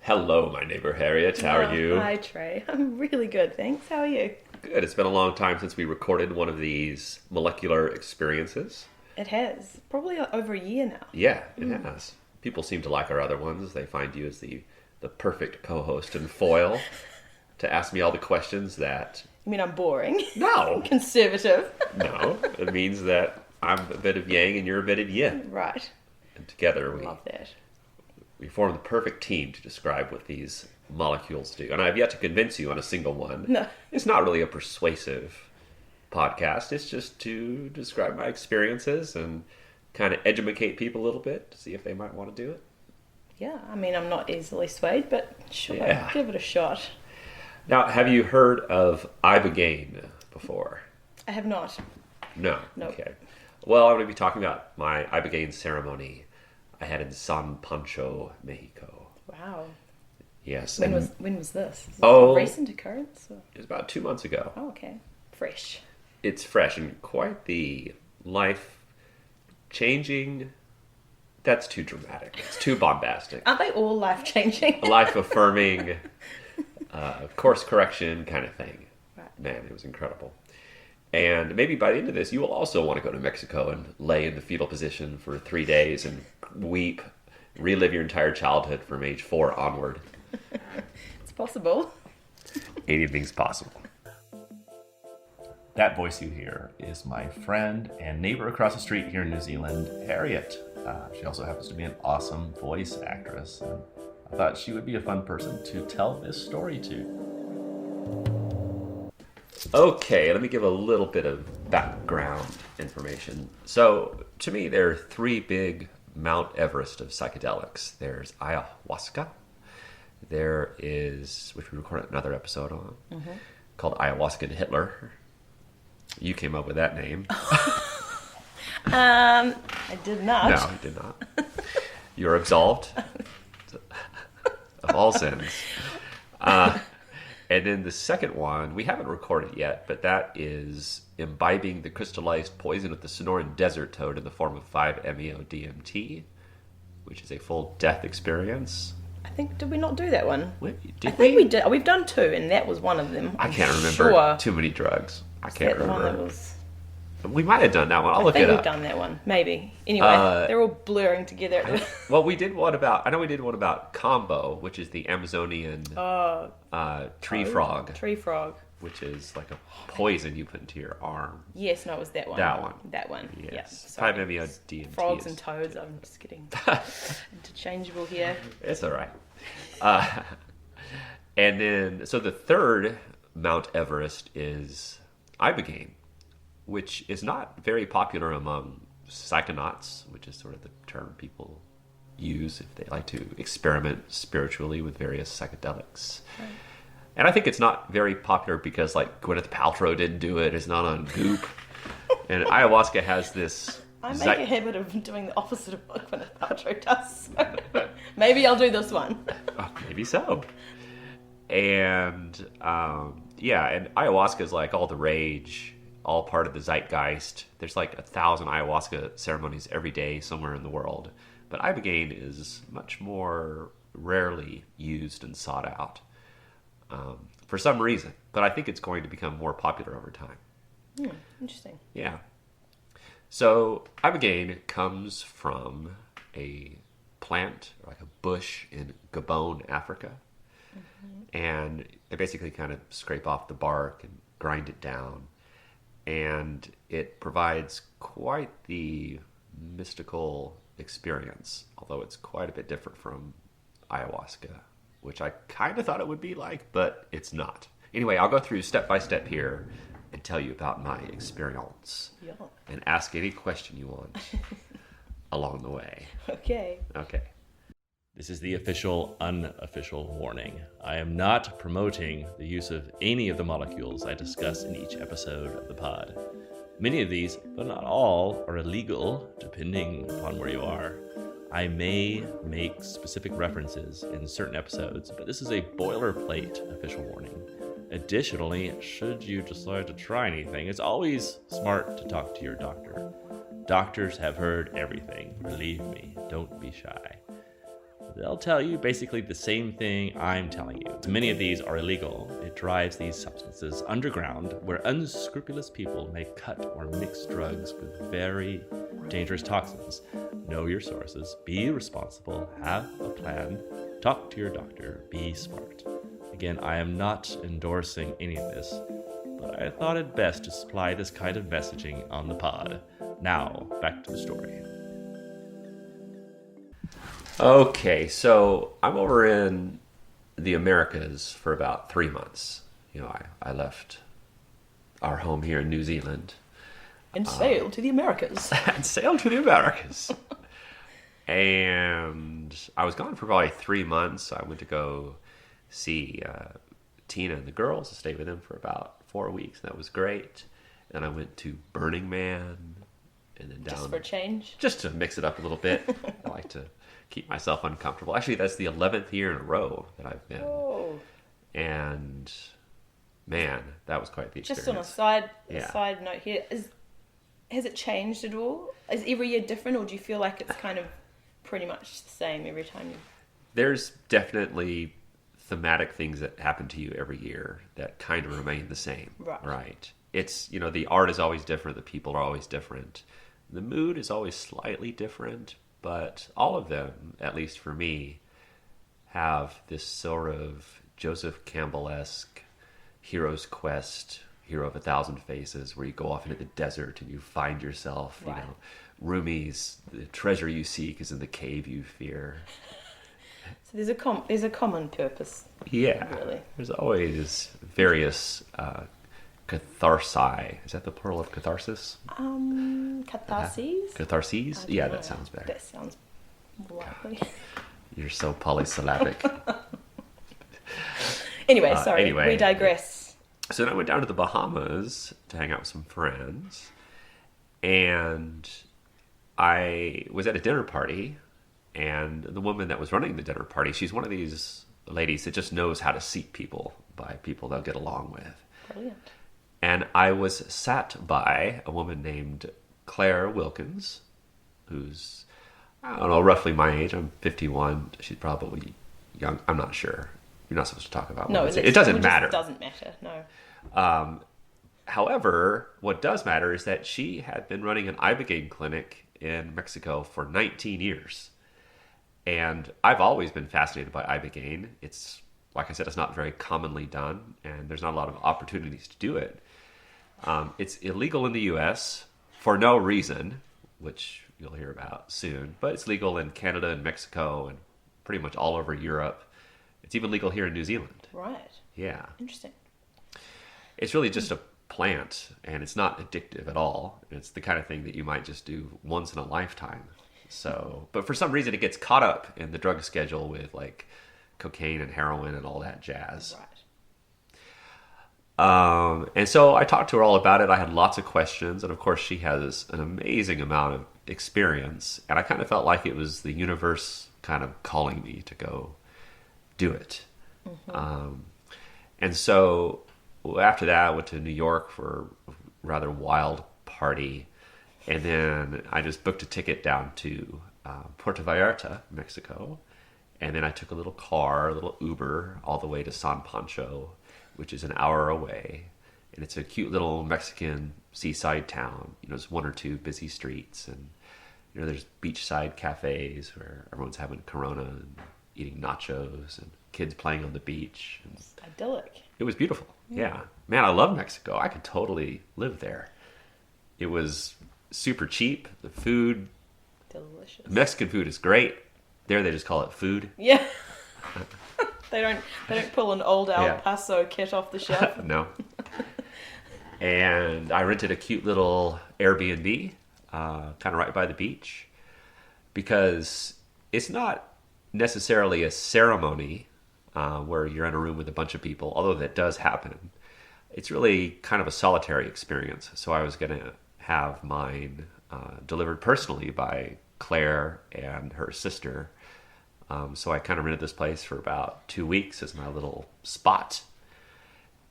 Hello, my neighbor Harriet. How are you? Hi, Trey. I'm really good, thanks. How are you? Good. It's been a long time since we recorded one of these molecular experiences. It has. Probably over a year now. Yeah, it has. People seem to like our other ones. They find you as the perfect co-host and foil to ask me all the questions that... You mean I'm boring? No! Conservative? No. It means that I'm a bit of yang and you're a bit of yin. Right. And together Love that. we form the perfect team to describe what these molecules do. And I've yet to convince you on a single one. No. It's not really a persuasive podcast. It's just to describe my experiences and kind of educate people a little bit to see if they might want to do it. Yeah, I mean, I'm not easily swayed, but sure, Yeah. give it a shot. Now, have you heard of Ibogaine before? I have not. No? Nope. Okay. Well, I'm going to be talking about my Ibogaine ceremony I had in San Pancho, Mexico. Wow. Yes. When and was this? Is this Oh. a recent occurrence? Or? It was about 2 months ago. Oh, okay. Fresh. It's fresh and quite the life-changing... That's too dramatic. It's too bombastic. Aren't they all life-changing? Life-affirming, course correction kind of thing. Right. Man, it was incredible. And maybe by the end of this, you will also want to go to Mexico and lay in the fetal position for 3 days and weep, relive your entire childhood from age 4 onward. It's possible. Anything's possible. That voice you hear is my friend and neighbor across the street here in New Zealand, Harriet. She also happens to be an awesome voice actress, and I thought she would be a fun person to tell this story to. Okay, let me give a little bit of background information. So, to me, there are 3 big Mount Everest of psychedelics. There's ayahuasca. There is, which we recorded another episode on, called Ayahuasca and Hitler. You came up with that name. I did not. No, you did not. You're absolved of all sins. And then the second one, we haven't recorded yet, but that is imbibing the crystallized poison of the Sonoran desert toad in the form of 5-MeO-DMT, which is a full death experience. I think, did we not do that one? Wait, I did think we? we did. We've done 2, and that was one of them. I can't I'm remember Sure. too many drugs. I Is can't that the one remember. that was... We might have done that one. I'll I look think it we've up. done that one. Maybe. Anyway, they're all blurring together. Well, we did one about. I know we did one about combo, which is the Amazonian tree frog, Tree frog. which is like a poison you put into your arm. Yes, no, it was that one. That one. That one. Yes. Yeah. Sorry. 5-MeO-DMT. Frogs is- and toads. I'm just getting interchangeable here. It's all right. And then, so the third Mount Everest is Ibogaine, which is not very popular among psychonauts, which is sort of the term people use if they like to experiment spiritually with various psychedelics. Right. And I think it's not very popular because, like, Gwyneth Paltrow didn't do it. It's not on Goop. And ayahuasca has this... I make a habit of doing the opposite of what Gwyneth Paltrow does. So maybe I'll do this one. Oh, maybe so. And, yeah, and ayahuasca is like all the rage, all part of the zeitgeist. There's like 1,000 ayahuasca ceremonies every day somewhere in the world. But Ibogaine is much more rarely used and sought out for some reason. But I think it's going to become more popular over time. Interesting. Yeah. So Ibogaine comes from a plant, like a bush in Gabon, Africa. And they basically kind of scrape off the bark and grind it down. And it provides quite the mystical experience, although it's quite a bit different from ayahuasca, which I kind of thought it would be like, but it's not. Anyway, I'll go through step by step here and tell you about my experience Yeah. and ask any question you want along the way. Okay. Okay. This is the official, unofficial warning. I am not promoting the use of any of the molecules I discuss in each episode of the pod. Many of these, but not all, are illegal, depending upon where you are. I may make specific references in certain episodes, but this is a boilerplate official warning. Additionally, should you decide to try anything, it's always smart to talk to your doctor. Doctors have heard everything, believe me, don't be shy. they'll tell you basically the same thing I'm telling you. Many of these are illegal. It drives these substances underground where unscrupulous people may cut or mix drugs with very dangerous toxins. Know your sources, be responsible, have a plan, talk to your doctor, be smart. Again, I am not endorsing any of this, but I thought it best to supply this kind of messaging on the pod. Now, back to the story. Okay, so I'm over in the Americas for about 3 months. I left our home here in New Zealand. And sailed to the Americas. And sailed to the Americas. And I was gone for probably 3 months. I went to go see Tina and the girls. I stayed with them for about 4 weeks. That was great. Then I went to Burning Man. And then down. Just for a change? Just to mix it up a little bit. I like to keep myself uncomfortable. Actually, that's the 11th year in a row that I've been. Oh. And man, that was quite the experience. Just on a side note here, has it changed at all? Is every year different, or do you feel like it's kind of pretty much the same every time you... There's definitely thematic things that happen to you every year that kind of remain the same. Right. It's, the art is always different, the people are always different. The mood is always slightly different, but all of them, at least for me, have this sort of Joseph Campbell-esque hero's quest, hero of 1,000 faces, where you go off into the desert and you find yourself, right. Rumi's, the treasure you seek is in the cave you fear. So there's a common purpose. Yeah. Really. There's always various catharsi. Is that the plural of catharsis? Catharses? Catharses? Yeah, that sounds better. That sounds more likely. You're so polysyllabic. Anyway, sorry. We digress. So then I went down to the Bahamas to hang out with some friends. And I was at a dinner party. And the woman that was running the dinner party, she's one of these ladies that just knows how to seat people by people they'll get along with. Brilliant. And I was sat by a woman named Claire Wilkins, who's, I don't know, roughly my age. I'm 51. She's probably young. I'm not sure. You're not supposed to talk about no, it doesn't matter. It doesn't matter, no. However, what does matter is that she had been running an Ibogaine clinic in Mexico for 19 years. And I've always been fascinated by Ibogaine. It's, like I said, it's not very commonly done, and there's not a lot of opportunities to do it. It's illegal in the U.S. for no reason, which you'll hear about soon, but it's legal in Canada and Mexico and pretty much all over Europe. It's even legal here in New Zealand. Right. Yeah. Interesting. It's really just a plant, and it's not addictive at all. It's the kind of thing that you might just do once in a lifetime. So, but for some reason it gets caught up in the drug schedule with like cocaine and heroin and all that jazz. Right. And so I talked to her all about it. I had lots of questions, and of course she has an amazing amount of experience, and I kind of felt like it was the universe kind of calling me to go do it. Mm-hmm. And so after that I went to New York for a rather wild party, and then I just booked a ticket down to Puerto Vallarta, Mexico, and then I took a little Uber all the way to San Pancho, which is an hour away, and it's a cute little Mexican seaside town. There's one or two busy streets, and there's beachside cafes where everyone's having Corona and eating nachos, and kids playing on the beach. And it's idyllic. It was beautiful. Yeah, man, I love Mexico. I could totally live there. It was super cheap. The food, delicious. Mexican food is great. There, they just call it food. Yeah. They don't pull an old El Paso kit off the shelf. No. And I rented a cute little Airbnb, kind of right by the beach, because it's not necessarily a ceremony where you're in a room with a bunch of people, although that does happen. It's really kind of a solitary experience. So I was going to have mine delivered personally by Claire and her sister. So I kind of rented this place for about 2 weeks as my little spot.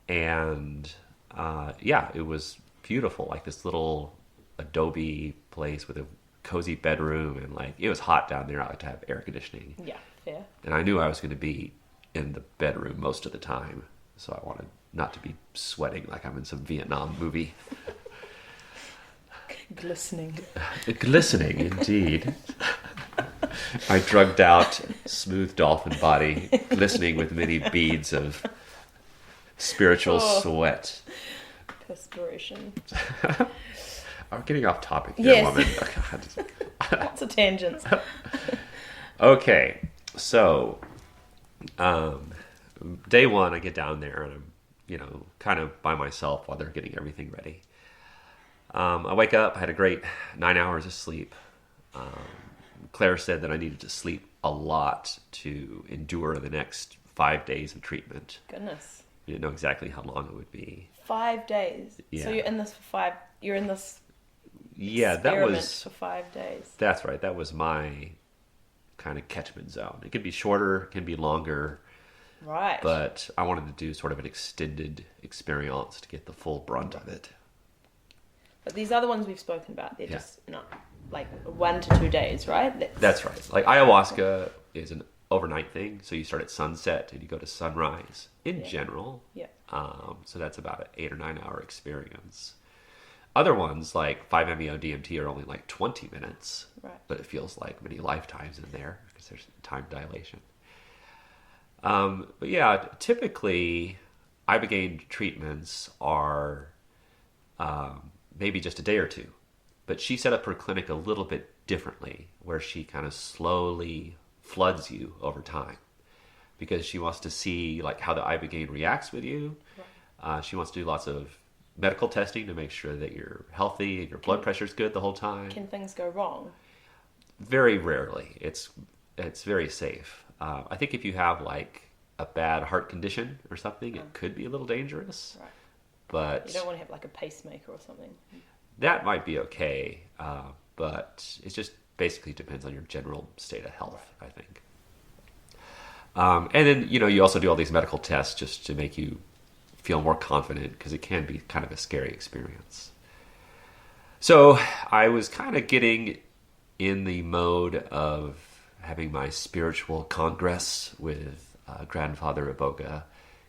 And it was beautiful, like this little adobe place with a cozy bedroom, and like it was hot down there. I like to have air conditioning. Yeah. Fair. And I knew I was going to be in the bedroom most of the time, so I wanted not to be sweating like I'm in some Vietnam movie. Glistening. Glistening, indeed. My drugged out, smooth dolphin body, glistening with many beads of spiritual sweat. Perspiration. I'm getting off topic here, Yes. woman. Lots of tangents. Okay, so day one, I get down there and I'm, kind of by myself while they're getting everything ready. I wake up, I had a great 9 hours of sleep. Claire said that I needed to sleep a lot to endure the next 5 days of treatment. Goodness. We didn't know exactly how long it would be. 5 days. Yeah. So you're in this for 5. You're in this Yeah, experiment for 5 days. That's right. That was my kind of catchment zone. It can be shorter, it can be longer. Right. But I wanted to do sort of an extended experience to get the full brunt of it. But these other ones we've spoken about, they're just not like 1 to 2 days, right? That's right. Like ayahuasca is an overnight thing, so you start at sunset and you go to sunrise in general. Yeah. So that's about an 8 or 9 hour experience. Other ones like 5-MeO DMT are only like 20 minutes, Right. but it feels like many lifetimes in there because there's time dilation. But yeah, typically Ibogaine treatments are maybe just a day or two. But she set up her clinic a little bit differently, where she kind of slowly floods you over time, because she wants to see like how the Ibogaine reacts with you. Right. She wants to do lots of medical testing to make sure that you're healthy and your blood pressure's good the whole time. Can things go wrong? Very rarely. It's very safe. I think if you have like a bad heart condition or something, it could be a little dangerous. Right. But you don't want to have like a pacemaker or something. That might be okay, but it just basically depends on your general state of health, I think. And then, you also do all these medical tests just to make you feel more confident, because it can be kind of a scary experience. So I was kind of getting in the mode of having my spiritual congress with Grandfather Iboga,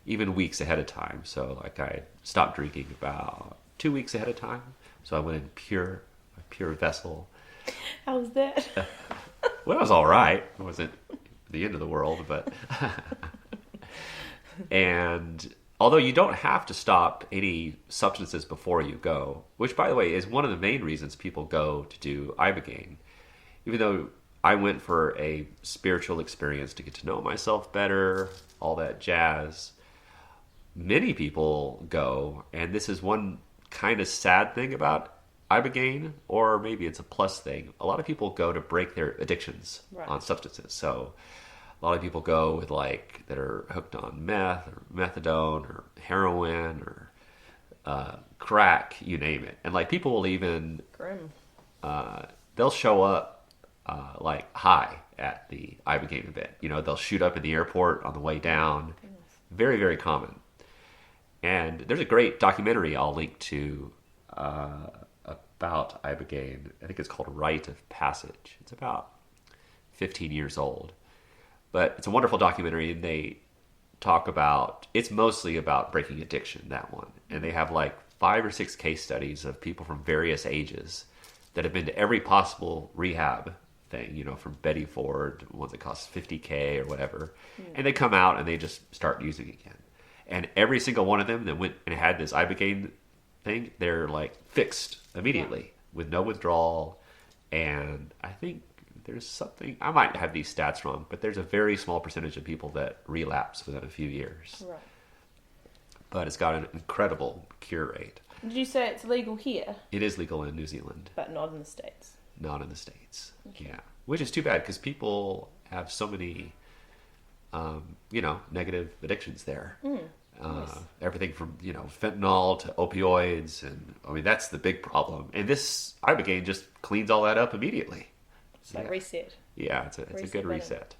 even weeks ahead of time. So like I stopped drinking about 2 weeks ahead of time. So I went in a pure vessel. How was that? Well, it was all right. It wasn't the end of the world, but... And although you don't have to stop any substances before you go, which, by the way, is one of the main reasons people go to do Ibogaine. Even though I went for a spiritual experience to get to know myself better, all that jazz, many people go, and this is one kind of sad thing about Ibogaine, or maybe it's a plus thing. A lot of people go to break their addictions on substances. So a lot of people go with that are hooked on meth or methadone or heroin or crack, you name it. And people will even Grim. They'll show up high at the Ibogaine event. They'll shoot up in the airport on the way down. Goodness. Very, very common. And there's a great documentary I'll link to about Ibogaine. I think it's called Rite of Passage. It's about 15 years old. But it's a wonderful documentary, and they talk about, it's mostly about breaking addiction, that one. And they have 5 or 6 case studies of people from various ages that have been to every possible rehab thing, from Betty Ford, ones that cost $50K or whatever. And they come out and they just start using again. And every single one of them that went and had this Ibogaine thing, they're fixed immediately with no withdrawal. And I think there's something, I might have these stats wrong, but there's a very small percentage of people that relapse within a few years. Right. But it's got an incredible cure rate. Did you say it's legal here? It is legal in New Zealand. But not in the States. Not in the States. Okay. Yeah. Which is too bad, because people have so many, negative addictions there. Nice. Everything from, fentanyl to opioids. And that's the big problem. And this Ibogaine just cleans all that up immediately. It's reset. Yeah, it's a good reset.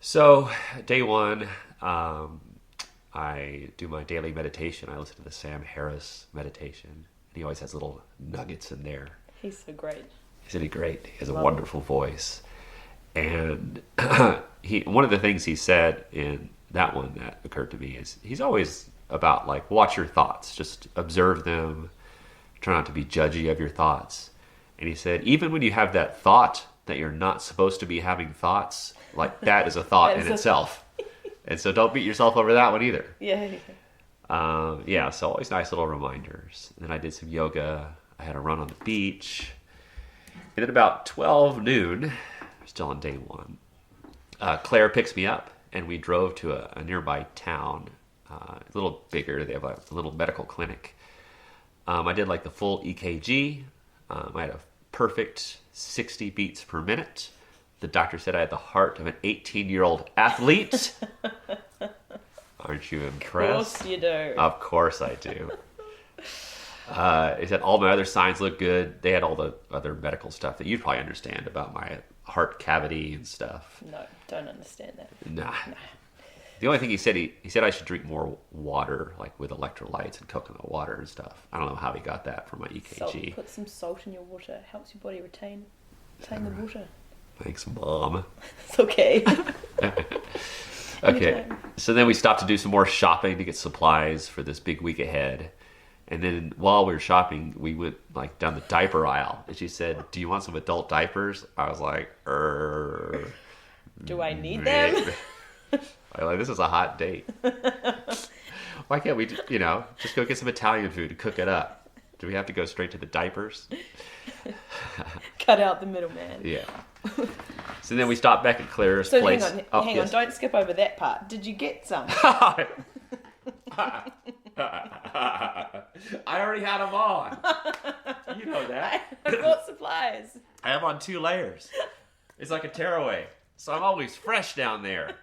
So, day one, I do my daily meditation. I listen to the Sam Harris meditation. And he always has little nuggets in there. He's so great. Isn't he great? He has a wonderful voice. And one of the things he said in that one that occurred to me is he's always about like, watch your thoughts, just observe them, try not to be judgy of your thoughts. And he said, even when you have that thought that you're not supposed to be having thoughts, like that is a thought in itself. And so don't beat yourself over that one either. Yeah. So always nice little reminders. And then I did some yoga. I had a run on the beach. And at about 12 noon, still on day one, Claire picks me up and we drove to a nearby town, a little bigger. They have a little medical clinic. I did like the full EKG. I had a perfect 60 beats per minute. The doctor said I had the heart of an 18-year-old athlete. Aren't you impressed? Of course you do. Of course I do. He said all my other signs look good. They had all the other medical stuff that you'd probably understand about my heart cavity and stuff. No, don't understand that. Nah. The only thing he said I should drink more water, like with electrolytes and coconut water and stuff. I don't know how he got that from my EKG. Salt, put some salt in your water. It helps your body retain the water. Thanks, Mom. It's okay. Okay, so then we stopped to do some more shopping to get supplies for this big week ahead. And then while we were shopping, we went like down the diaper aisle. And she said, do you want some adult diapers? I was like, do I need them? I'm like, this is a hot date. Why can't we, just go get some Italian food and cook it up? Do we have to go straight to the diapers? Cut out the middleman. Yeah. So then we stopped back at Claire's place. Hang on, don't skip over that part. Did you get some? I already had them on. You know that. I bought supplies. I have on 2 layers. It's like a tearaway. So I'm always fresh down there.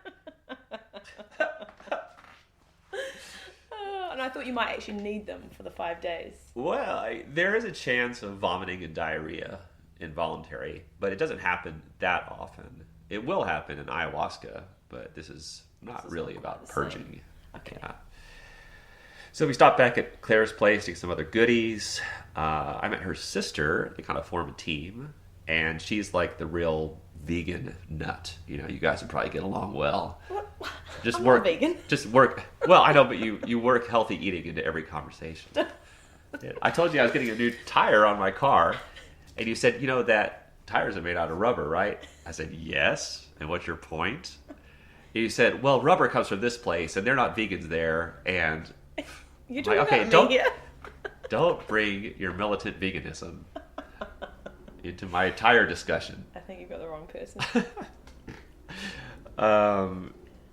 And I thought you might actually need them for the 5 days. Well, there is a chance of vomiting and diarrhea involuntary, but it doesn't happen that often. It will happen in ayahuasca, but this is not really about purging. Okay. Yeah. So we stopped back at Claire's place to get some other goodies. I met her sister. They kind of form a team, and she's like the real vegan nut. You guys would probably get along well. What? Just I'm work. not vegan. Just work. Well, I know, but you work healthy eating into every conversation. I told you I was getting a new tire on my car, and you said, that tires are made out of rubber, right? I said, yes. And what's your point? And you said, well, rubber comes from this place, and they're not vegans there, and You're talking okay, about me here. Don't bring your militant veganism into my tire discussion. I think you've got the wrong person.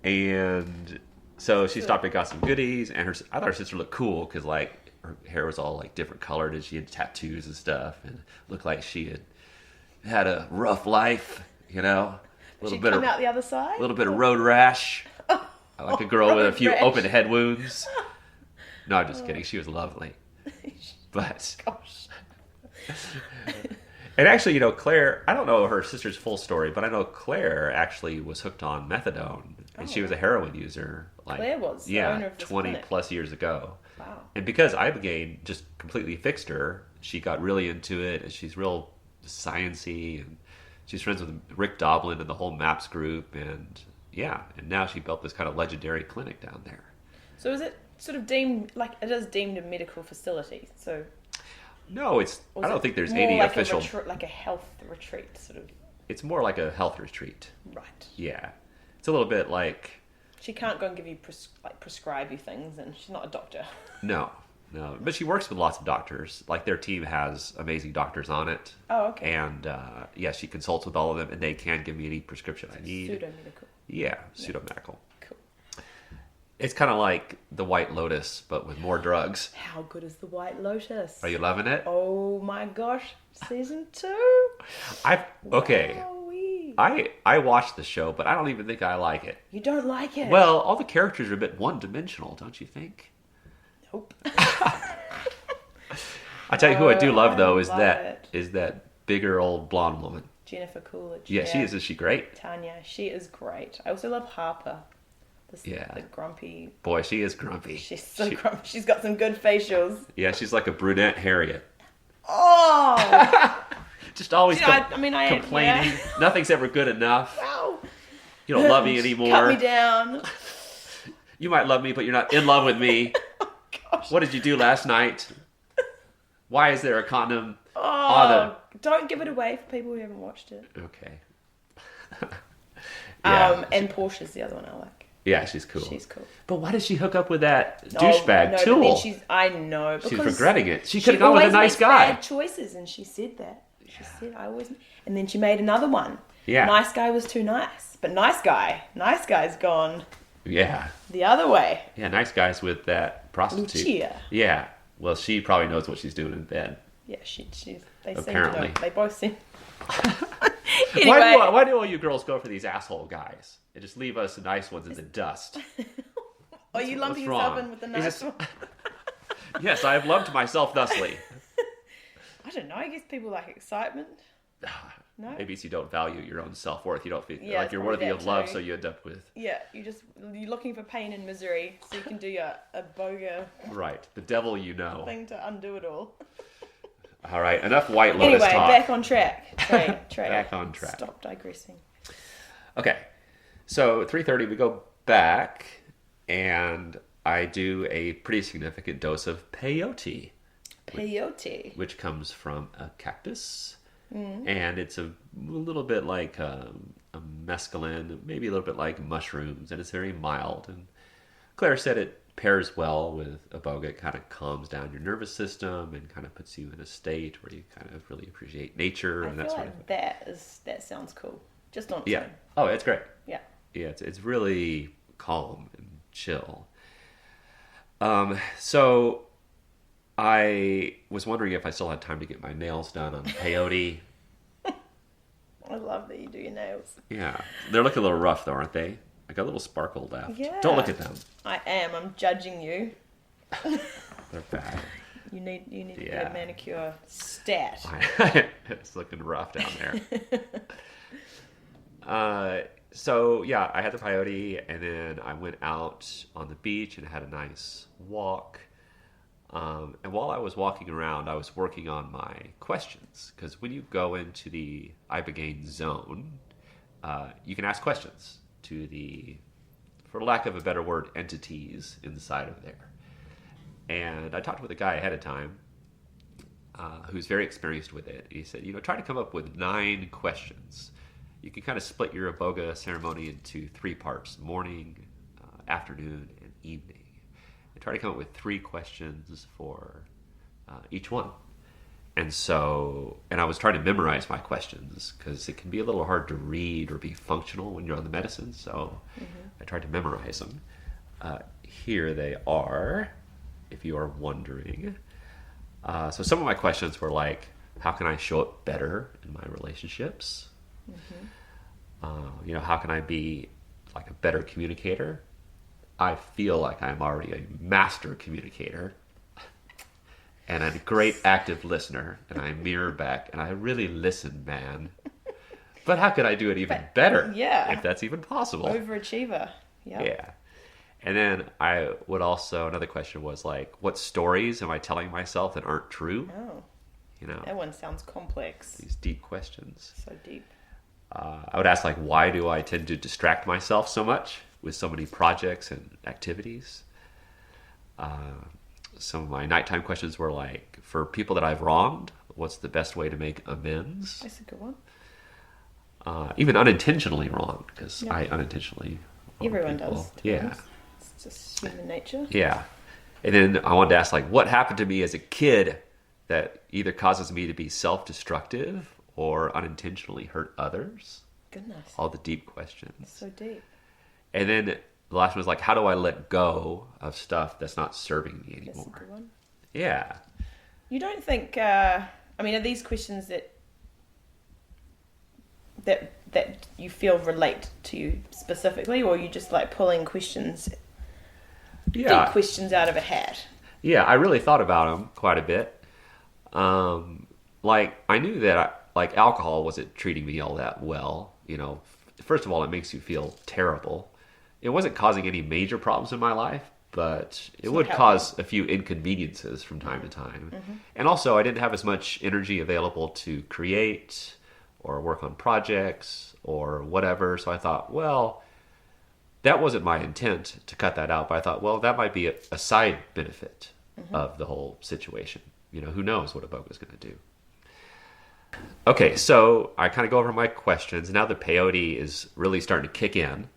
And so she stopped and got some goodies, and I thought her sister looked cool because like her hair was all like different colored, and she had tattoos and stuff, and looked like she had a rough life, a little bit come out the other side. A little bit of road rash. Like a girl with a few open head wounds. No, I'm just kidding. She was lovely. But Gosh. And actually, Claire, I don't know her sister's full story, but I know Claire actually was hooked on methadone, and she was a heroin user. Claire was the owner of this 20 clinic. plus years ago. Wow. And because Ibogaine just completely fixed her, she got really into it, and she's real sciencey, and she's friends with Rick Doblin and the whole MAPS group, and now she built this kind of legendary clinic down there. So is it sort of deemed, like it is deemed a medical facility? So no, I don't think there's more any like official. like a health retreat, sort of. It's more like a health retreat. Right. Yeah, it's a little bit like. She can't go and give you prescribe you things, and she's not a doctor. No, but she works with lots of doctors. Like their team has amazing doctors on it. Oh, okay. And she consults with all of them, and they can give me any prescription I need. Pseudo-medical. Yeah, pseudo-medical. Cool. It's kind of like the White Lotus, but with more drugs. How good is the White Lotus? Are you loving it? Oh my gosh, season 2. Okay. Wowee. I watched the show, but I don't even think I like it. You don't like it? Well, all the characters are a bit one-dimensional, don't you think? Nope. I tell you who I do love though is love that bigger old blonde woman. Jennifer Coolidge. Yeah, she is. Is she great? Tanya, she is great. I also love Harper. The grumpy. Boy, she is grumpy. She's so grumpy. She's got some good facials. Yeah, she's like a brunette Harriet. Oh! Just always I complaining. Yeah. Nothing's ever good enough. Wow. You don't love me anymore. Cut me down. You might love me, but you're not in love with me. Oh, gosh. What did you do last night? Why is there a condom? Don't give it away for people who haven't watched it. Okay. Yeah. And Portia's the other one I like. Yeah, she's cool. She's cool. But why did she hook up with that douchebag Tool? But then I know. She's regretting it. She could have gone with a nice guy. Bad choices, and she said that. She said, I always... And then she made another one. Yeah. Nice guy was too nice. But nice guy's gone... Yeah. The other way. Yeah, nice guys with that prostitute. Lucia. Yeah. Well, she probably knows what she's doing in bed. Yeah, they Apparently. seem to know. They both seem... Anyway. Why do all you girls go for these asshole guys? They just leave us nice ones in the dust. Are you lumping What's yourself wrong? in with the nice one? Yes, I have lumped myself thusly. I don't know. I guess people like excitement. No? Maybe it's you don't value your own self-worth. You don't feel Yeah, like you're probably worthy that of love, too. so you end up with... Yeah, you're looking for pain and misery, so you can do a boga Right. The devil you know. thing to undo it all. All right, enough White Lotus Anyway, talk. back on track. Trey. Back on track. Stop digressing. Okay, so at 3:30 we go back, and I do a pretty significant dose of peyote. Peyote. Which comes from a cactus. And it's a little bit like a mescaline, maybe a little bit like mushrooms, and it's very mild. And Claire said it pairs well with Iboga. It kind of calms down your nervous system and kind of puts you in a state where you kind of really appreciate nature and that feel sort of like thing. that sounds cool. Just on its Yeah. own. Oh, it's great. Yeah. Yeah, it's really calm and chill. So I was wondering if I still had time to get my nails done on peyote. I love that you do your nails. Yeah. They're looking a little rough, though, aren't they? I got a little sparkle left. Yeah. Don't look at them. I am. I'm judging you. They're bad. You need to get Yeah. a manicure stat. It's looking rough down there. So, yeah, I had the peyote, and then I went out on the beach and had a nice walk. And while I was walking around, I was working on my questions. Because when you go into the Ibogaine zone, you can ask questions to the, for lack of a better word, entities inside of there. And I talked with a guy ahead of time who's very experienced with it. He said, try to come up with 9 questions. You can kind of split your Iboga ceremony into 3 parts: morning, afternoon, and evening. And try to come up with 3 questions for each one. And I was trying to memorize my questions because it can be a little hard to read or be functional when you're on the medicine. So I tried to memorize them. Here they are, if you are wondering. So some of my questions were like, how can I show up better in my relationships? How can I be like a better communicator? I feel like I'm already a master communicator and a great active listener, and I mirror back and I really listen, man. But how could I do it even better? Yeah. If that's even possible. Overachiever. Yep. Yeah. And then I would also, another question was like, what stories am I telling myself that aren't true? Oh. You know, That one sounds complex. these deep questions. So deep. I would ask like, why do I tend to distract myself so much with so many projects and activities? Some of my nighttime questions were like, for people that I've wronged, what's the best way to make amends? That's a good one. Even unintentionally wronged, because Yeah. I unintentionally wrong Everyone people. does. to be Yeah. honest. It's just human nature. Yeah. And then I wanted to ask, like, what happened to me as a kid that either causes me to be self-destructive or unintentionally hurt others? Goodness. All the deep questions. So deep. And then the last one was like, how do I let go of stuff that's not serving me That's a anymore? good one. Yeah. You don't think, are these questions that you feel relate to you specifically, or are you just like pulling questions, deep questions out of a hat? Yeah, I really thought about them quite a bit. Like, I knew that alcohol wasn't treating me all that well. First of all, it makes you feel terrible. It wasn't causing any major problems in my life, but it It's would not cause a few inconveniences from time to time. And also, I didn't have as much energy available to create or work on projects or whatever. So I thought, well, that wasn't my intent to cut that out, but I thought, well, that might be a side benefit of the whole situation. You know, who knows what Iboga's going to do. Okay, so I kind of go over my questions. Now the peyote is really starting to kick in,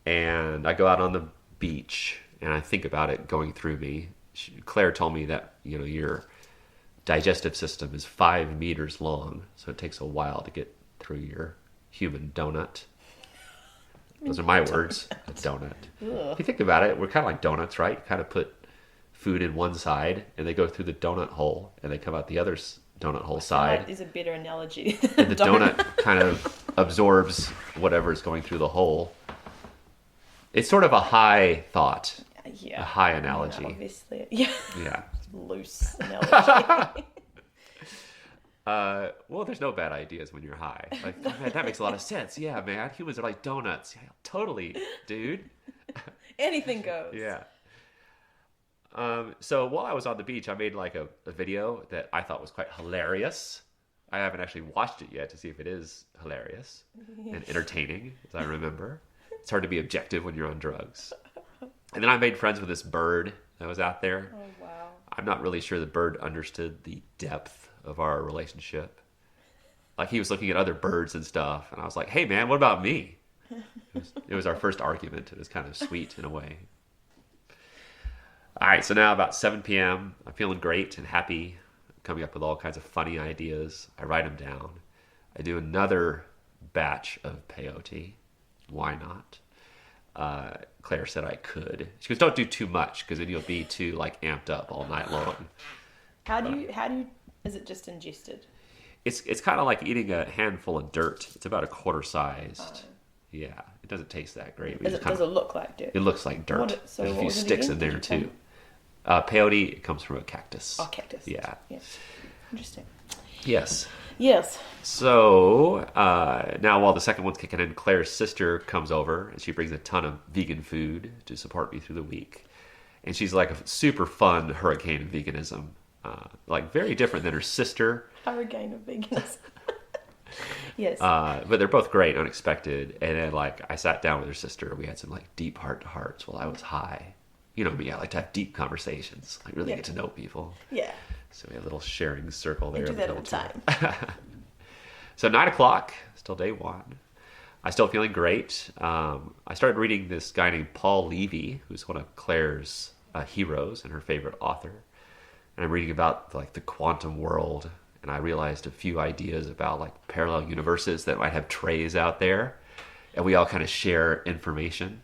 and I go out on the beach and I think about it going through me. Claire told me that, you know, your digestive system is 5 meters long, so it takes a while to get through your human donut. Those are my words, a donut. If you think about it, we're kind of like donuts, right? You kind of put food in one side, and they go through the donut hole, and they come out the other donut hole side. That is a better analogy. And the donut kind of absorbs whatever is going through the hole. It's sort of a high thought, a high analogy. Yeah, obviously, yeah. Yeah. Loose analogy. Well, there's no bad ideas when you're high. Like, man, that makes a lot of sense. Yeah, man, humans are like donuts. Yeah, totally, dude. Anything goes. Yeah. So while I was on the beach, I made like a video that I thought was quite hilarious. I haven't actually watched it yet to see if it is hilarious and entertaining, as I remember. It's hard to be objective when you're on drugs. And then I made friends with this bird that was out there. Oh, wow. I'm not really sure the bird understood the depth of our relationship. Like, he was looking at other birds and stuff, and I was like, hey, man, what about me? It was our first argument. It was kind of sweet in a way. All right, so now about 7 p.m., I'm feeling great and happy, coming up with all kinds of funny ideas. I write them down. I do another batch of peyote. Why not? Claire said I could. She goes, don't do too much, because then you'll be too like amped up all night long. How do you, is it just ingested? It's kind of like eating a handful of dirt. It's about a quarter sized. Oh. Yeah, it doesn't taste that great. Does it look like dirt? It looks like dirt. So There's a what few was it sticks again? in Did there you tell too. me? Peyote, it comes from a cactus. Oh, cactus. Yeah. Interesting. Yes. Yes. So now while the second one's kicking in, Claire's sister comes over and she brings a ton of vegan food to support me through the week. And she's like a super fun Hurricane of Veganism. Like very different than her sister. Hurricane of Veganism. Yes. But they're both great, unexpected. And then like I sat down with her sister. We had some like deep heart-to-hearts while I was high. You know me, I like to have deep conversations. Like really get to know people. Yeah. So we had a little sharing circle there. You do that all the time. So 9 o'clock, still day one. I'm still feeling great. I started reading this guy named Paul Levy, who's one of Claire's heroes and her favorite author. And I'm reading about like the quantum world, and I realized a few ideas about like parallel universes that might have Treys out there, and we all kind of share information.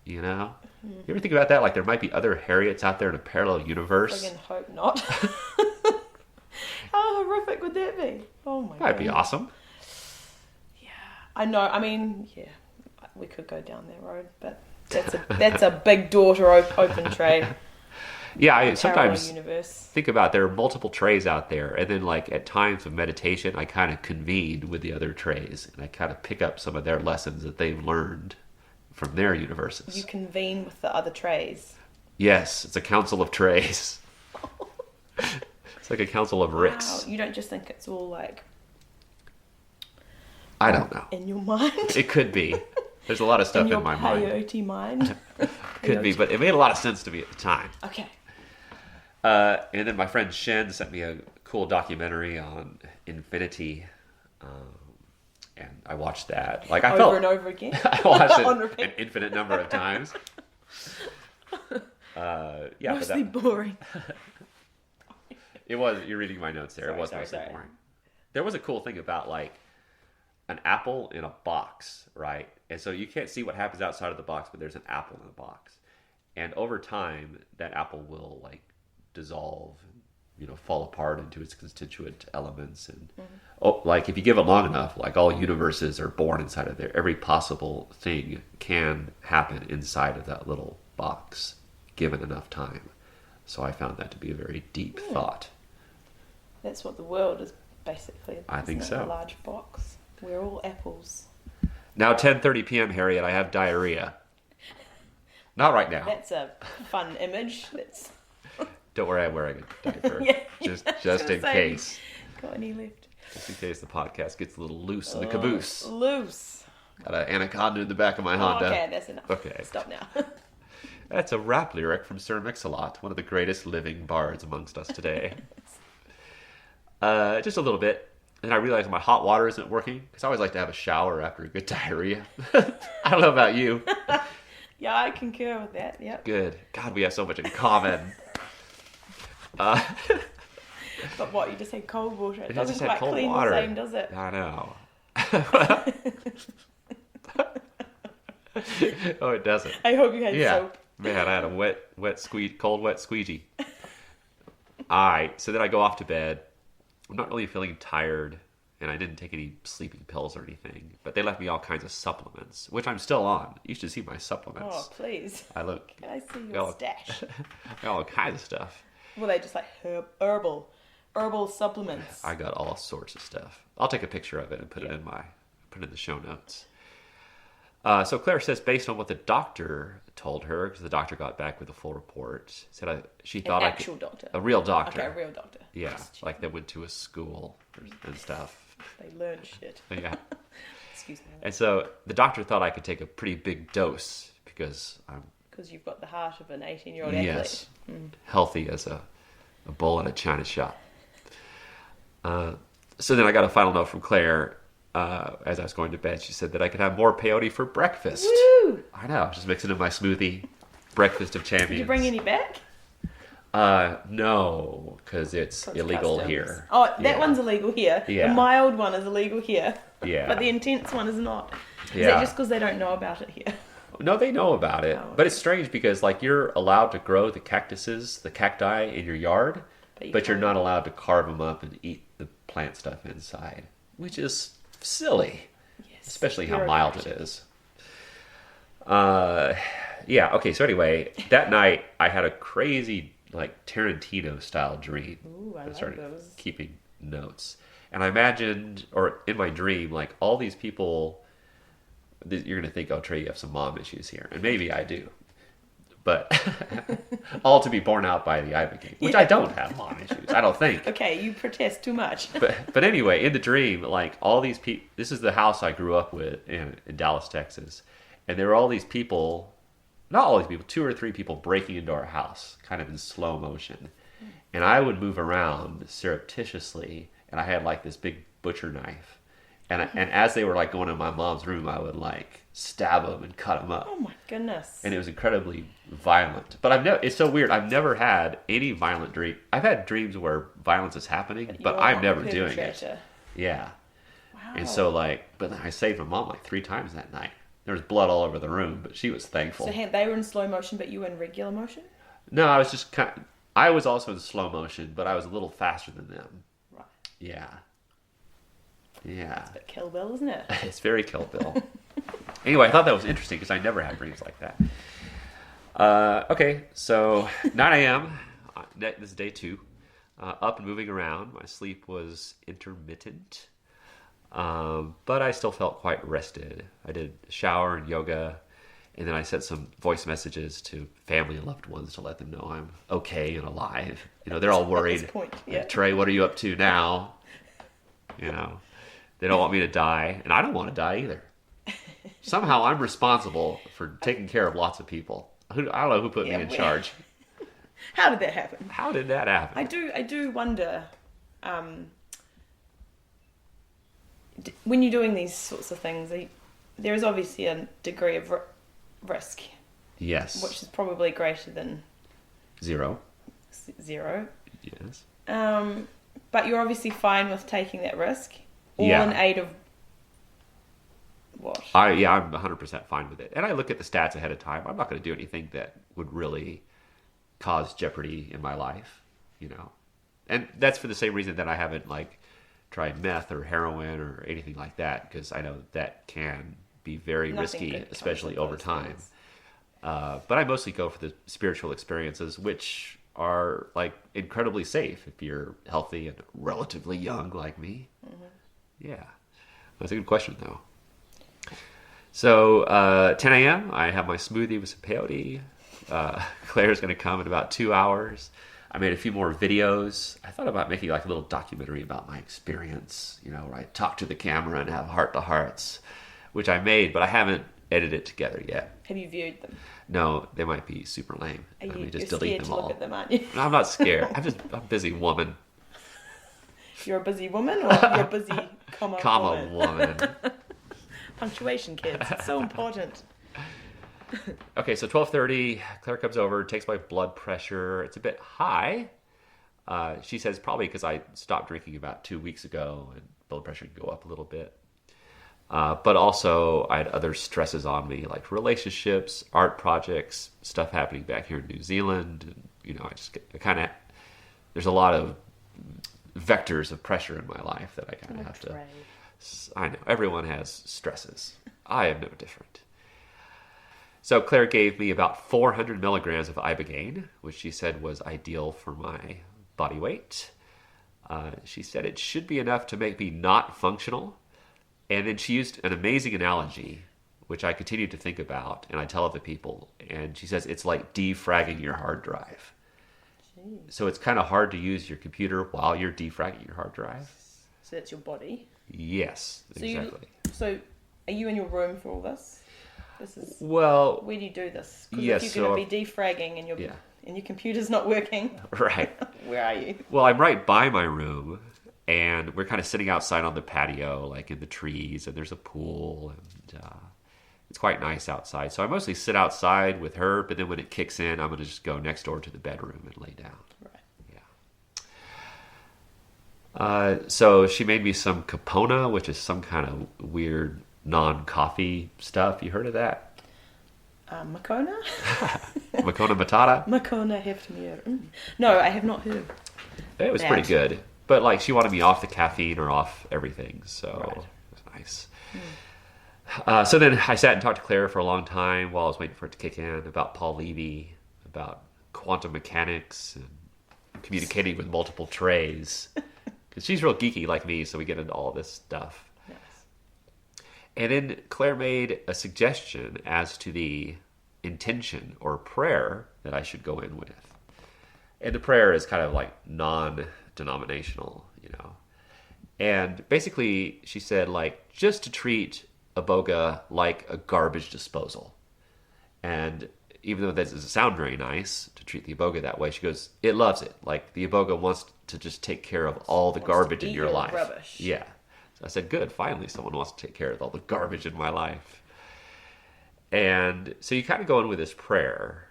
You know, you ever think about that? Like there might be other Harriets out there in a parallel universe. I can hope not. How horrific would that be? Oh my god. That'd be awesome. Yeah, I know. I mean, yeah, we could go down that road, but that's a big door to open, Trey. Yeah, I sometimes universe. think about there are multiple Treys out there, and then like at times of meditation, I kind of convene with the other Treys, and I kind of pick up some of their lessons that they've learned from their universes. You convene with the other Treys. Yes, it's a council of Treys. It's like a council of Ricks. Wow, you don't just think it's all like... I don't know. In your mind? It could be. There's a lot of stuff in my mind. Peyote mind? Could be, but it made a lot of sense to me at the time. Okay. And then my friend Shen sent me a cool documentary on infinity, and I watched that. Like I over and over again. I watched On it repeat. an infinite number of times. Yeah, Mostly boring. It was. You're reading my notes there. Sorry, it was mostly boring. There was a cool thing about like an apple in a box, right? And so you can't see what happens outside of the box, but there's an apple in the box, and over time that apple will like dissolve, you know, fall apart into its constituent elements, and like if you give it long enough, like all universes are born inside of there. Every possible thing can happen inside of that little box, given enough time. So I found that to be a very deep thought. That's what the world is basically. I think so. A large box. We're all apples. Now 10:30 p.m., Harriet. I have diarrhea. Not right now. That's a fun image. That's Don't worry, I'm wearing a diaper. Yeah, just in case. Got any left? Just in case the podcast gets a little loose in the caboose. Loose. Got an anaconda in the back of my Honda. Okay, that's enough. Okay. Stop now. That's a rap lyric from Sir Mix-a-Lot, one of the greatest living bards amongst us today. Just a little bit. And I realized my hot water isn't working, because I always like to have a shower after a good diarrhea. I don't know about you. Yeah, I concur with that. Yep. Good. God, we have so much in common. But what, you just had cold water? It doesn't quite clean the same, does it? I know. Oh, it doesn't. I hope you had soap. Man, I had a cold, wet squeegee. Alright, so then I go off to bed. I'm not really feeling tired, and I didn't take any sleeping pills or anything, but they left me all kinds of supplements, which I'm still on. You should see my supplements. Oh, please. I look. Can I see your stash? I got all kinds of stuff. Well, they just like herbal supplements. I got all sorts of stuff. I'll take a picture of it and put it in the show notes. So Claire says, based on what the doctor told her, because the doctor got back with a full report, said she thought doctor. A real doctor. Okay, a real doctor. Yeah, like they went to a school and stuff. They learned shit. Yeah. Excuse me. And so the doctor thought I could take a pretty big dose because I'm... Because you've got the heart of an 18-year-old athlete. Yes. Healthy as a bull in a china shop. So then I got a final note from Claire. As I was going to bed, she said that I could have more peyote for breakfast. Woo! I know, just mix it in my smoothie. Breakfast of champions. Did you bring any back? No, because it's illegal customs. here. Oh, that one's illegal here. Yeah. The mild one is illegal here. Yeah. But the intense one is not. Is Yeah. that just because they don't know about it here? No, they know about it. Oh, okay. But it's strange because, like, you're allowed to grow the cacti in your yard, but you're not allowed to carve them up and eat the plant stuff inside, which is silly, Yes. especially how mild it is. Yeah, okay, so anyway, that night I had a crazy, like, Tarantino-style dream. Ooh, I started like those. keeping notes. And I imagined, or in my dream, like, all these people... You're going to think, oh, Trey, you have some mom issues here. And maybe I do. But all to be borne out by the Ibogaine, which I don't have mom issues, I don't think. Okay, you protest too much. But anyway, in the dream, like, all these people... This is the house I grew up with in Dallas, Texas. And there were all these people... Not all these people, 2 or 3 people breaking into our house, kind of in slow motion. And I would move around surreptitiously, and I had, like, this big butcher knife. And as they were, like, going in my mom's room, I would, like, stab them and cut them up. Oh, my goodness. And it was incredibly violent. But it's so weird. I've never had any violent dream. I've had dreams where violence is happening, but I'm never doing it. Yeah. Wow. And so, like, but I saved my mom, like, 3 times that night. There was blood all over the room, but she was thankful. So they were in slow motion, but you were in regular motion? No, I was just I was also in slow motion, but I was a little faster than them. Right. Yeah. Yeah. It's a bit Kill Bill, isn't it? It's very Kill Bill. Anyway, I thought that was interesting because I never had dreams like that. Okay, so 9 a.m. This is day 2. Up and moving around. My sleep was intermittent. But I still felt quite rested. I did shower and yoga, and then I sent some voice messages to family and loved ones to let them know I'm okay and alive. You know, they're all worried. At this point, yeah. Like, Trey, what are you up to now? You know, they don't want me to die, and I don't want to die either. Somehow I'm responsible for taking care of lots of people. I don't know who put me in charge. How did that happen? How did that happen? I do wonder... when you're doing these sorts of things, there is obviously a degree of risk. Yes. Which is probably greater than 0. 0. Yes. But you're obviously fine with taking that risk. All in aid of what? I'm 100% fine with it. And I look at the stats ahead of time. I'm not going to do anything that would really cause jeopardy in my life, you know. And that's for the same reason that I haven't, like, tried meth or heroin or anything like that, because I know that can be very risky, especially over time. But I mostly go for the spiritual experiences, which are, like, incredibly safe if you're healthy and relatively young like me. Mm-hmm. Yeah. That's a good question, though. So 10 a.m., I have my smoothie with some peyote. Claire's going to come in about 2 hours. I made a few more videos. I thought about making like a little documentary about my experience, where I talk to the camera and have heart-to-hearts, which I made, but I haven't edited it together yet. Have you viewed them? No, they might be super lame. You're just scared delete them to all. look at them, aren't you? No, I'm not scared. I'm a busy woman. You're a busy woman, or you're a busy Comma woman. Punctuation, kids. It's so important. Okay, so 12:30, Claire comes over, takes my blood pressure. It's a bit high. She says probably because I stopped drinking about 2 weeks ago and blood pressure can go up a little bit. But also I had other stresses on me, like relationships, art projects, stuff happening back here in New Zealand. And, there's a lot of vectors of pressure in my life that I kind of have to... Trey. I know, everyone has stresses. I am no different. So Claire gave me about 400 milligrams of Ibogaine, which she said was ideal for my body weight. She said it should be enough to make me not functional. And then she used an amazing analogy, which I continue to think about, and I tell other people. And she says it's like defragging your hard drive. Jeez. So it's kind of hard to use your computer while you're defragging your hard drive. So that's your body? Yes, exactly. So are you in your room for all this? Well, where do you do this? Because yes, if you're going to be defragging and your computer's not working, right? Where are you? Well, I'm right by my room, and we're kind of sitting outside on the patio, like in the trees, and there's a pool, and it's quite nice outside. So I mostly sit outside with her, but then when it kicks in, I'm going to just go next door to the bedroom and lay down. Right. Yeah. So she made me some Capona, which is some kind of weird non-coffee stuff. You heard of that? Makona? Makona Matata? Makona Heftemir. No, I have not heard. It was pretty good. But like she wanted me off the caffeine or off everything, so it was nice. So then I sat and talked to Claire for a long time while I was waiting for it to kick in about Paul Levy, about quantum mechanics and communicating with multiple trays. Because she's real geeky like me, so we get into all this stuff. And then Claire made a suggestion as to the intention or prayer that I should go in with. And the prayer is kind of like non-denominational, And basically she said like just to treat Iboga like a garbage disposal. And even though that doesn't sound very nice to treat the Iboga that way, she goes, it loves it. Like the Iboga wants to just take care of all the garbage in your life. Rubbish. Yeah. I said, good, finally someone wants to take care of all the garbage in my life. And so you kind of go in with this prayer,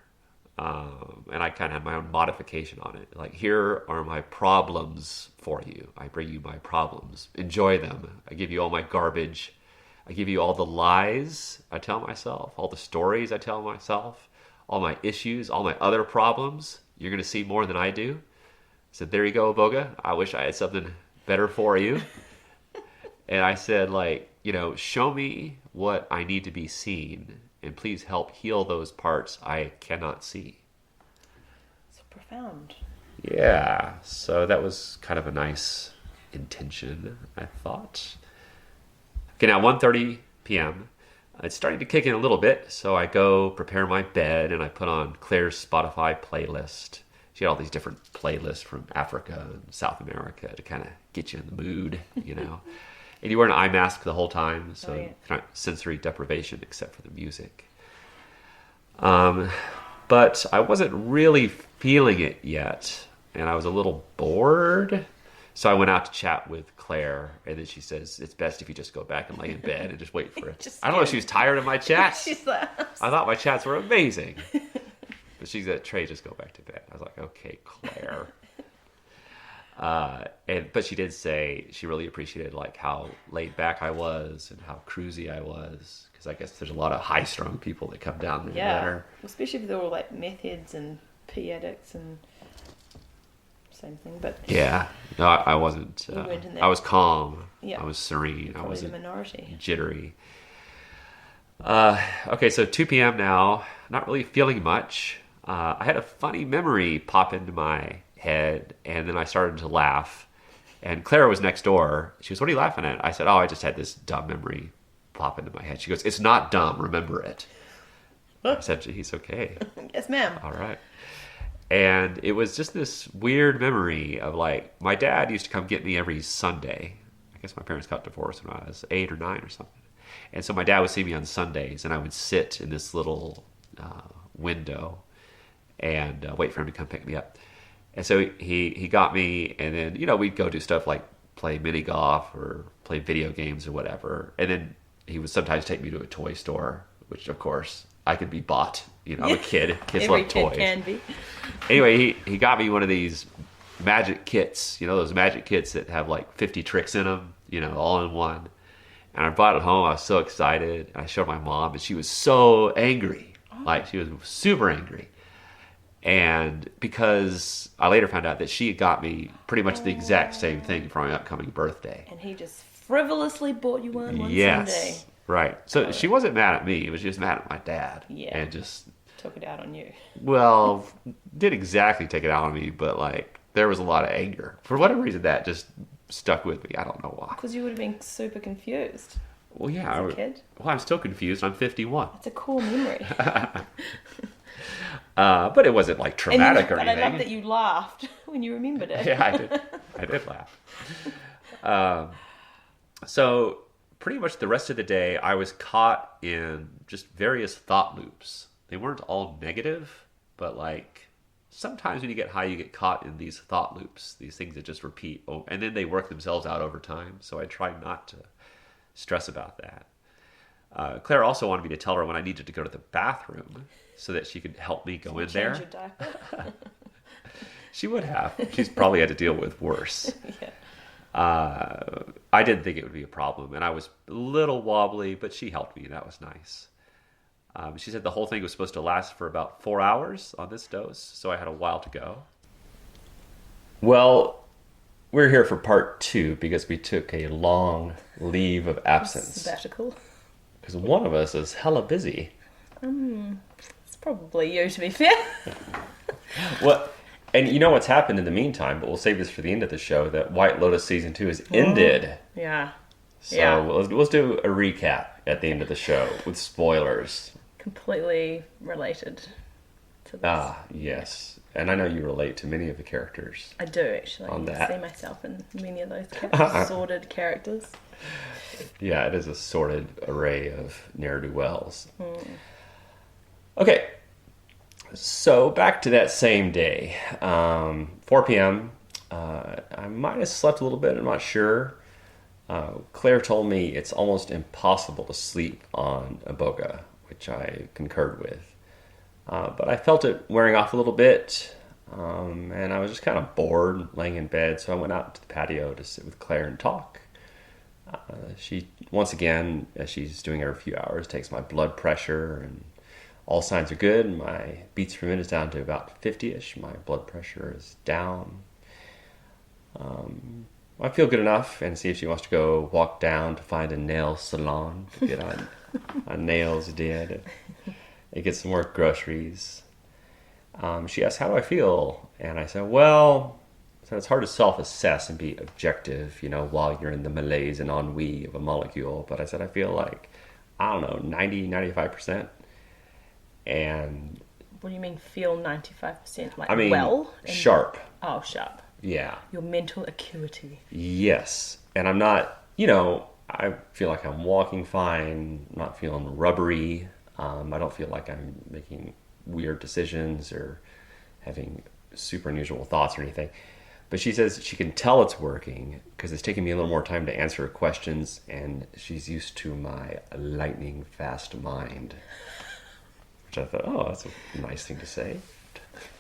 and I kind of had my own modification on it. Like, here are my problems for you. I bring you my problems. Enjoy them. I give you all my garbage. I give you all the lies I tell myself, all the stories I tell myself, all my issues, all my other problems. You're going to see more than I do. I said, there you go, Iboga. I wish I had something better for you. And I said, show me what I need to be seen, and please help heal those parts I cannot see. So profound. Yeah, so that was kind of a nice intention, I thought. Okay, now 1:30 p.m. It's starting to kick in a little bit, so I go prepare my bed, and I put on Claire's Spotify playlist. She had all these different playlists from Africa and South America to kind of get you in the mood, And you wear an eye mask the whole time, so kind of sensory deprivation except for the music. But I wasn't really feeling it yet, and I was a little bored. So I went out to chat with Claire, and then she says, it's best if you just go back and lay in bed and just wait for it. I don't know if she was tired of my chats. She's like, I thought my chats were amazing. But she said, Trey, just go back to bed. I was like, okay, Claire. But she did say she really appreciated like how laid back I was and how cruisy I was, because I guess there's a lot of high-strung people that come down there. Yeah, especially if they're all like meth heads and pee addicts and same thing. But yeah, no, I wasn't. I was calm. Yeah. I was serene. I wasn't the minority. Jittery. Okay, so 2 p.m. now. Not really feeling much. I had a funny memory pop into my head, and then I started to laugh. And Clara was next door. She goes, what are you laughing at? I said, I just had this dumb memory pop into my head. She goes, "It's not dumb. Remember it." I said, "He's okay." Yes, ma'am. All right. And it was just this weird memory of like, my dad used to come get me every Sunday. I guess my parents got divorced when I was 8 or 9 or something. And so my dad would see me on Sundays, and I would sit in this little window and wait for him to come pick me up. And so he got me, and then, you know, we'd go do stuff like play mini golf or play video games or whatever. And then he would sometimes take me to a toy store, which, of course, I could be bought. You know, I'm a kid. Kids Every love toys. kid can be. Anyway, he got me one of these magic kits. You know, those magic kits that have like 50 tricks in them, you know, all in one. And I brought it home. I was so excited. I showed my mom, and she was so angry. Like, she was super angry. And because I later found out that she had got me pretty much the exact same thing for my upcoming birthday. And he just frivolously bought you one Sunday. Yes, right. So she wasn't mad at me. She was just mad at my dad. Yeah. And just... took it out on you. Well, didn't exactly take it out on me, but like, there was a lot of anger. For whatever reason, that just stuck with me. I don't know why. Because you would have been super confused. Well, yeah. As a kid. Well, I'm still confused. I'm 51. It's a cool memory. But it wasn't like traumatic or anything. But I love that you laughed when you remembered it. Yeah, I did. I did laugh. So pretty much the rest of the day, I was caught in just various thought loops. They weren't all negative, but like sometimes when you get high, you get caught in these thought loops, these things that just repeat, and then they work themselves out over time. So I tried not to stress about that. Claire also wanted me to tell her when I needed to go to the bathroom so that she could help me go in there. Change your diaper. She would have. She's probably had to deal with worse. Yeah. I didn't think it would be a problem, and I was a little wobbly, but she helped me, and that was nice. She said the whole thing was supposed to last for about 4 hours on this dose, so I had a while to go. Well, we're here for part 2 because we took a long leave of absence. Sabbatical. Because one of us is hella busy. It's probably you, to be fair. Well, and you know what's happened in the meantime, but we'll save this for the end of the show, that White Lotus Season 2 has ended. Yeah. So Yeah. let's do a recap at the end of the show with spoilers. Completely related to this. Ah, yes. And I know you relate to many of the characters. I do, actually. On I that. see myself in many of those characters, sordid characters. Yeah, it is a sorted array of ne'er-do-wells. Okay, so back to that same day. 4 p.m. I might have slept a little bit, I'm not sure. Claire told me it's almost impossible to sleep on Iboga, which I concurred with. But I felt it wearing off a little bit, and I was just kind of bored laying in bed, so I went out to the patio to sit with Claire and talk. She, once again, as she's doing every few hours, takes my blood pressure, and all signs are good. My beats per minute is down to about 50-ish. My blood pressure is down. I feel good enough, and see if she wants to go walk down to find a nail salon to get our nails did and get some more groceries. She asked, how do I feel? And I said, well, so it's hard to self-assess and be objective, you know, while you're in the malaise and ennui of a molecule. But I said, I feel like, I don't know, 90, 95%. And What do you mean feel 95%? Like, I mean, well? sharp. Oh, sharp. Yeah. Your mental acuity. Yes. And I'm not, you know, I feel like I'm walking fine, not feeling rubbery. I don't feel like I'm making weird decisions or having super unusual thoughts or anything. But she says she can tell it's working because it's taking me a little more time to answer her questions, and she's used to my lightning fast mind. Which I thought, oh, that's a nice thing to say.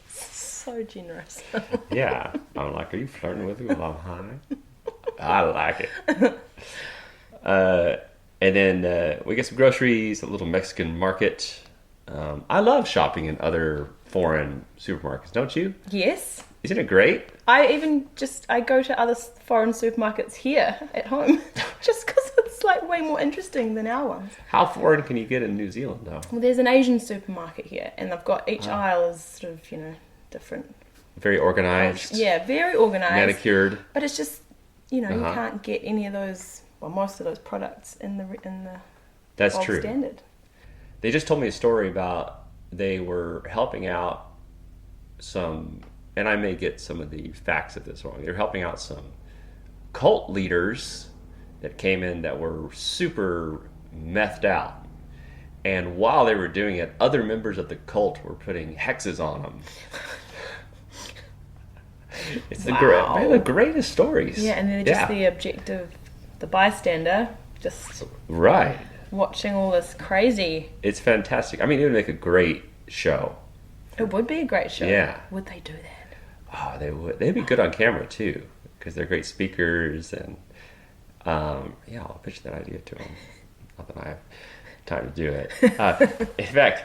So generous. Yeah. I'm like, are you flirting with me while I'm high? I like it. And then we get some groceries, a little Mexican market. I love shopping in other foreign supermarkets, don't you? Yes. Isn't it great? I go to other foreign supermarkets here at home just because it's like way more interesting than our ones. How foreign can you get in New Zealand, though? Well, there's an Asian supermarket here, and they've got each aisle is sort of, you know, different. Very organized. Yeah, very organized. Manicured. But it's just, you know, you can't get any of those, well, most of those products in the That's bog true. standard. They just told me a story about they were helping out some, and I may get some of the facts of this wrong. They were helping out some cult leaders that came in that were super methed out. And while they were doing it, other members of the cult were putting hexes on them. It's the greatest stories. Yeah, and then just the objective, the bystander, just right watching all this crazy. It's fantastic. I mean, it would make a great show. It would be a great show. Yeah. Would they do that? Oh, they would. They'd be good on camera too, because they're great speakers. And I'll pitch that idea to them. Not that I have time to do it. In fact,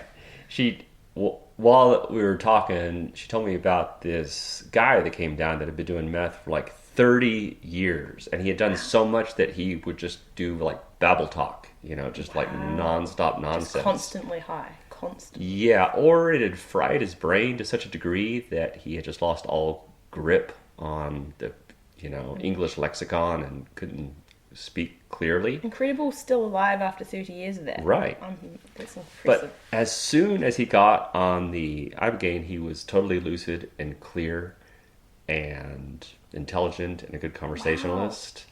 while we were talking, she told me about this guy that came down that had been doing meth for like 30 years, and he had done so much that he would just do like babble talk, just like nonstop nonsense. Just constantly high. Yeah, or it had fried his brain to such a degree that he had just lost all grip on the, English lexicon and couldn't speak clearly. Incredible, still alive after 30 years of that. Right. That's impressive. But as soon as he got on the Ibogaine, he was totally lucid and clear and intelligent and a good conversationalist.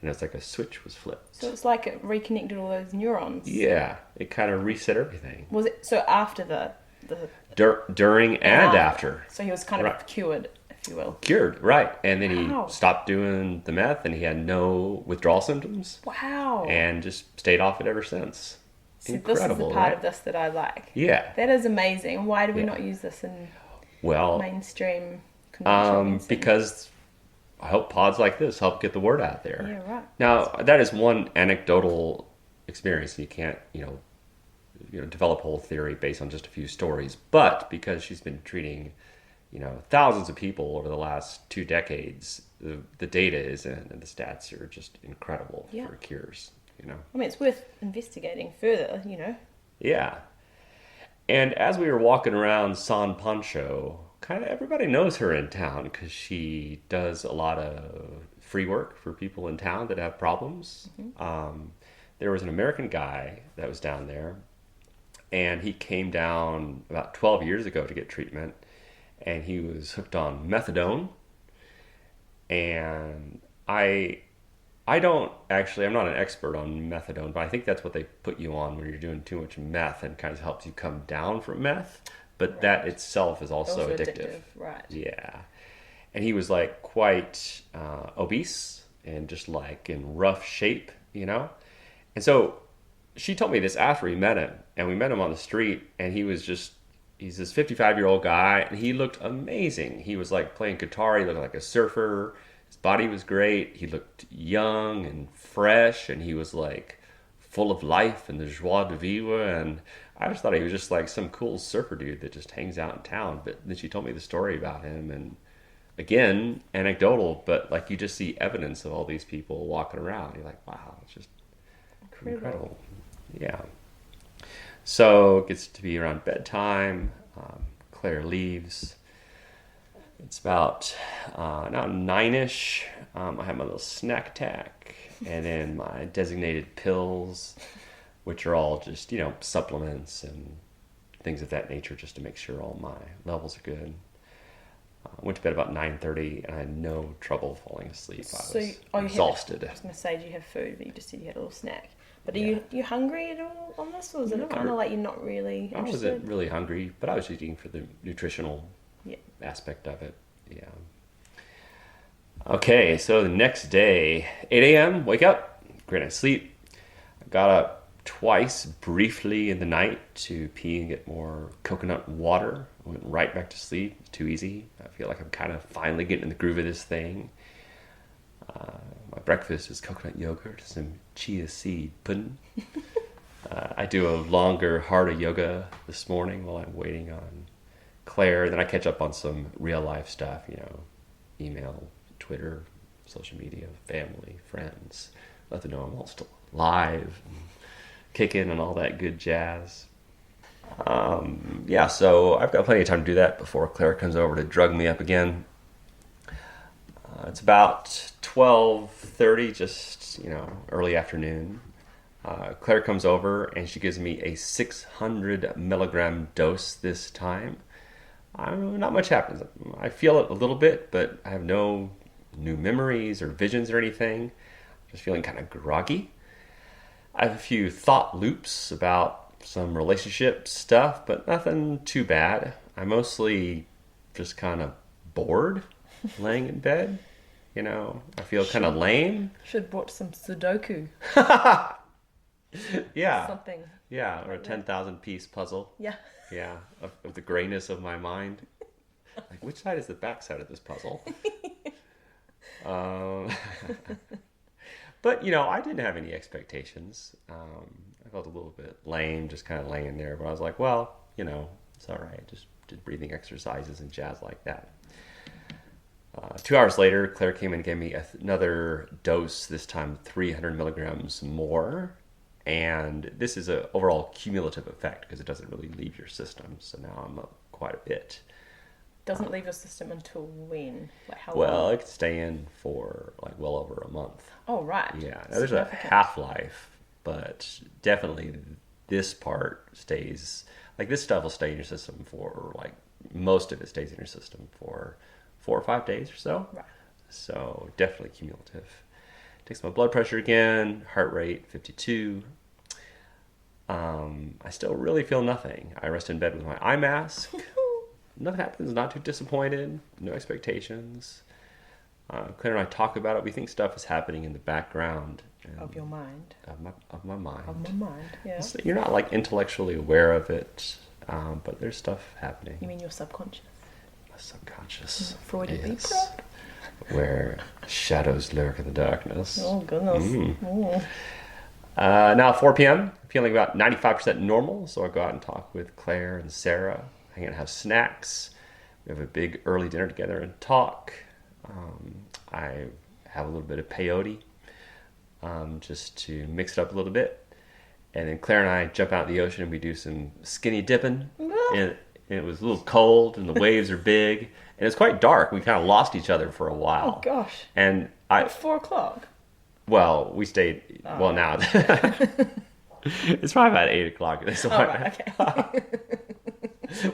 And it's like a switch was flipped. So it's like it reconnected all those neurons. Yeah, it kind of reset everything. Was it so after the during and after? So he was kind of cured, if you will. Cured, right. And then he stopped doing the meth and he had no withdrawal symptoms. Wow. And just stayed off it ever since. So Incredible, this is the part of this that I like. Yeah. That is amazing. Why do we not use this in mainstream conventional because I hope pods like this help get the word out there. Yeah, right. Now, that is one anecdotal experience. You can't, develop a whole theory based on just a few stories. But because she's been treating, thousands of people over the last 2 decades, the data is in and the stats are just incredible for cures, I mean, it's worth investigating further, Yeah. And as we were walking around San Pancho, kind of everybody knows her in town because she does a lot of free work for people in town that have problems. Mm-hmm. There was an American guy that was down there, and he came down about 12 years ago to get treatment, and he was hooked on methadone. And I'm not an expert on methadone, but I think that's what they put you on when you're doing too much meth and kind of helps you come down from meth. But that itself is also addictive. Right. Yeah. And he was like quite obese and just like in rough shape, And so she told me this after we met him. And we met him on the street. And he's this 55-year-old guy. And he looked amazing. He was like playing guitar. He looked like a surfer. His body was great. He looked young and fresh. And he was like full of life and the joie de vivre. And I just thought he was just like some cool surfer dude that just hangs out in town. But then she told me the story about him, and again, anecdotal, but like you just see evidence of all these people walking around. You're like, wow, it's just incredible. Yeah. So it gets to be around bedtime. Claire leaves. It's about now 9-ish. I have my little snack attack, and then my designated pills, which are all just, supplements and things of that nature just to make sure all my levels are good. I went to bed about 9:30 and I had no trouble falling asleep. I was exhausted. I was going to say, do you have food? But you just said you had a little snack. But are you hungry at all on this? Or is it kind of like you're not really interested? I wasn't really hungry, but I was eating for the nutritional aspect of it. Yeah. Okay, so the next day, 8 a.m., wake up, great night's sleep. I got up twice briefly in the night to pee and get more coconut water. I went right back to sleep. It's too easy. I feel like I'm kind of finally getting in the groove of this thing. My breakfast is coconut yogurt, some chia seed pudding. I do a longer, harder yoga this morning while I'm waiting on Claire. Then I catch up on some real life stuff, email, Twitter, social media, family, friends. Let them know I'm all still alive and kicking and all that good jazz. So I've got plenty of time to do that before Claire comes over to drug me up again. It's about 12:30, just, early afternoon. Claire comes over and she gives me a 600 milligram dose this time. Not much happens. I feel it a little bit, but I have no new memories or visions or anything. Just feeling kind of groggy. I have a few thought loops about some relationship stuff, but nothing too bad. I'm mostly just kind of bored laying in bed. You know, I feel kind of lame. Should have bought some Sudoku. Yeah. Something. Yeah, or a 10,000 piece puzzle. Yeah. Yeah, of the grayness of my mind. Like, which side is the back side of this puzzle? But, you know, I didn't have any expectations. I felt a little bit lame, just kind of laying there. But I was like, well, you know, it's all right. Just did breathing exercises and jazz like that. 2 hours later, Claire came and gave me another dose, this time 300 milligrams more. And this is an overall cumulative effect because it doesn't really leave your system. So now I'm up quite a bit. Doesn't leave your system until when? Like how Well, long? it could stay in for like well over a month. Oh, right. Yeah, now, there's a half-life, but definitely this part stays, like this stuff will stay in your system for like, most of it stays in your system for 4 or 5 days or so. Right. So definitely cumulative. Takes my blood pressure again, heart rate 52. I still really feel nothing. I rest in bed with my eye mask. Nothing happens, not too disappointed, no expectations. Claire and I talk about it. We think stuff is happening in the background. Of your mind. Of my mind. Of my mind, yeah. So you're not like intellectually aware of it, but there's stuff happening. You mean your subconscious? My subconscious. Freudian deep Yes. breath? Where shadows lurk in the darkness. Oh, goodness. Ooh. Now 4 p.m., feeling about 95% normal, so I go out and talk with Claire and Sarah. Hang out and have snacks. We have a big early dinner together and talk. I have a little bit of peyote just to mix it up a little bit. And then Claire and I jump out in the ocean and we do some skinny dipping. And it was a little cold and the waves are big. And it's quite dark. We kind of lost each other for a while. Oh, gosh. And At 4 o'clock? well, we stayed, well now, it's probably about 8 o'clock. That's why. Right, okay.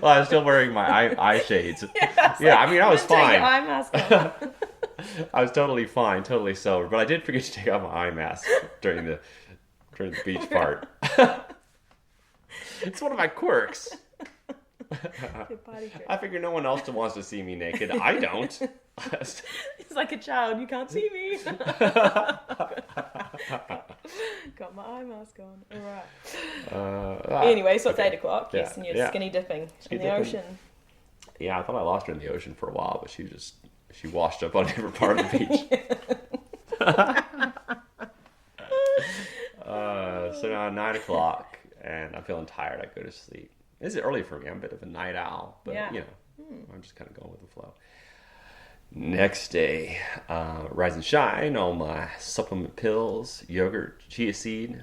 Well, I was still wearing my eye shades. Yeah, I mean, I was Take fine. your eye mask on. I was totally fine, totally sober. But I did forget to take off my eye mask during the beach part. It's one of my quirks. Your body trick. I figure no one else wants to see me naked. I don't. It's like a child. You can't see me. Got my eye mask on. All right. Anyway, so it's 8 o'clock. Yes, and you're skinny dipping in the ocean. Yeah, I thought I lost her in the ocean for a while, but she washed up on a different part of the beach. So now 9 o'clock, and I'm feeling tired. I go to sleep. This is early for me. I'm a bit of a night owl, but you know, I'm just kind of going with the flow. Next day, rise and shine, all my supplement pills, yogurt, chia seed.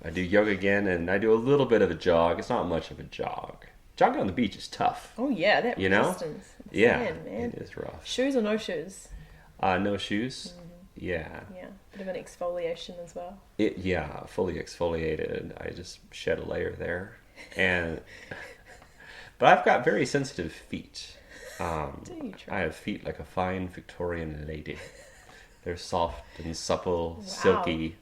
I do yoga again, and I do a little bit of a jog. It's not much of a jog. Jogging on the beach is tough. Oh, yeah, that You know? resistance. It's Yeah, sad, man. it is rough. Shoes or no shoes? No shoes. Yeah. Yeah, bit of an exfoliation as well. Yeah, fully exfoliated. I just shed a layer there. But I've got very sensitive feet. Do you, Trey? I have feet like a fine Victorian lady. They're soft and supple, silky.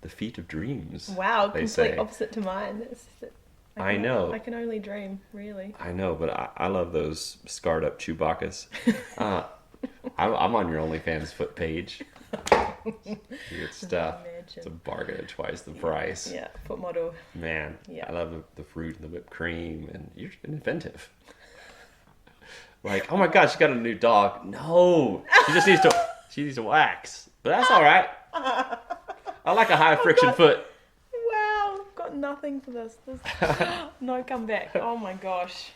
The feet of dreams. Wow, they complete say. Opposite to mine. I know. I can only dream, really. I know, but I love those scarred up Chewbacca's. I'm on your OnlyFans foot page. Good stuff. It's a bargain at twice the price. Yeah, foot model. Man, Yeah. I love the fruit and the whipped cream, and you're inventive. Like, oh my God, she got a new dog. No, she needs to wax, but that's all right. I like a high friction foot. Wow, I've got nothing for this. No comeback. Oh my gosh.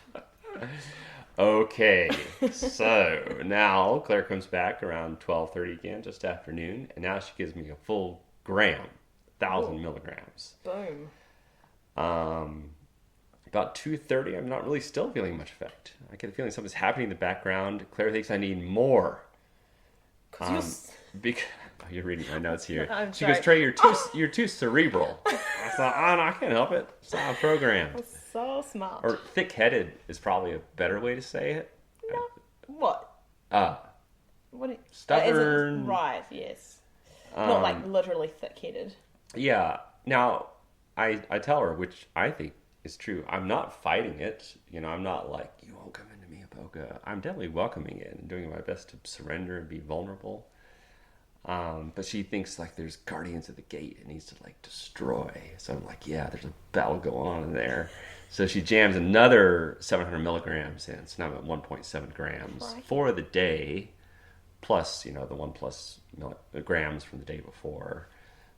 Okay, so now Claire comes back around 12:30 again, just afternoon, and now she gives me a full gram, 1,000 milligrams. Boom. About 2:30, I'm not really still feeling much effect. I get a feeling something's happening in the background. Claire thinks I need more. Because I you're reading my notes here. I'm She sorry. goes, Trey, you're too cerebral. I thought, oh, no, I can't help it. It's not programmed. So smart. Or thick-headed is probably a better way to say it. No. What? What? Stubborn. Right. Yes. Not like literally thick-headed. Yeah. Now, I tell her, which I think is true. I'm not fighting it. I'm not like, you won't come into me, Iboga. I'm definitely welcoming it and doing my best to surrender and be vulnerable. But she thinks like there's guardians at the gate it needs to like destroy. So I'm like, yeah, there's a battle going on in there. So she jams another 700 milligrams in. So now I'm at 1.7 grams for the day, plus, the 1+ grams from the day before.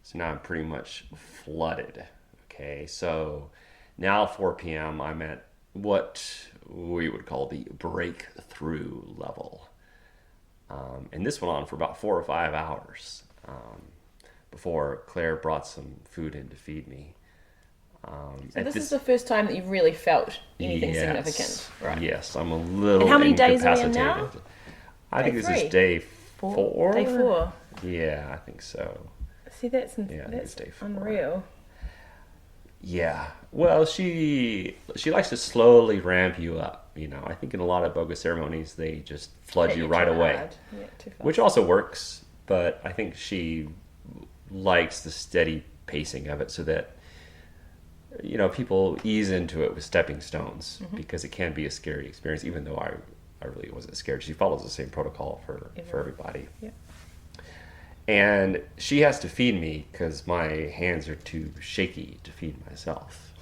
So now I'm pretty much flooded. Okay, so now 4 p.m. I'm at what we would call the breakthrough level. And this went on for about 4 or 5 hours before Claire brought some food in to feed me. So this is the first time that you've really felt anything significant, right? Yes, I'm a little And how many days are we incapacitated. in now? I think this is day 4. Day 4. Yeah, I think so. See, that's day 4. unreal. Yeah. Well, she likes to slowly ramp you up. I think in a lot of Iboga ceremonies, they just flood you right away, Yeah, too fast. which also works. But I think she likes the steady pacing of it so that, people ease into it with stepping stones because it can be a scary experience, even though I really wasn't scared. She follows the same protocol for everybody. Yeah. And she has to feed me because my hands are too shaky to feed myself.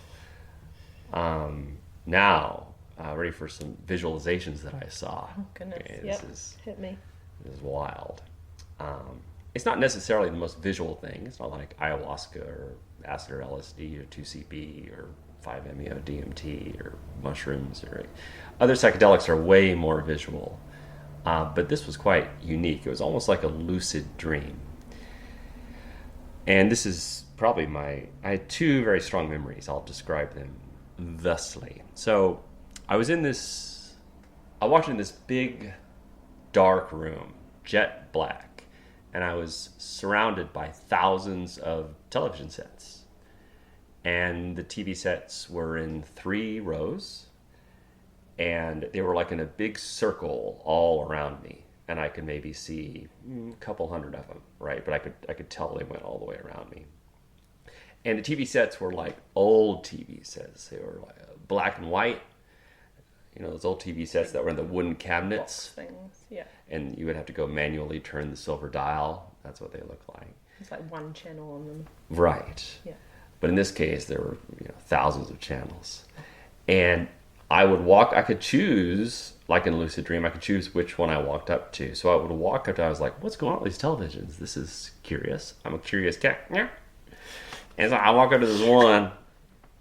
Now, ready for some visualizations that I saw. Oh, goodness. Okay, Hit me. This is wild. It's not necessarily the most visual thing. It's not like ayahuasca or acid or LSD or 2CB or 5-MeO DMT or mushrooms or other psychedelics are way more visual. But this was quite unique. It was almost like a lucid dream. And this is probably I had 2 very strong memories. I'll describe them thusly. So I walked in this big, dark room, jet black, and I was surrounded by thousands of television sets. And the TV sets were in 3 rows. And they were like in a big circle all around me, and I could maybe see a couple hundred of them, right? But I could tell they went all the way around me. And the TV sets were like old TV sets. They were like black and white, those old TV sets that were in the wooden cabinets. Box things, yeah. And you would have to go manually turn the silver dial. That's what they look like. It's like one channel on them. Right. Yeah. But in this case, there were thousands of channels, and I could choose, like in a lucid dream, I could choose which one I walked up to. So I would walk up to, I was like, what's going on with these televisions? This is curious. I'm a curious cat. And so I walk up to this one,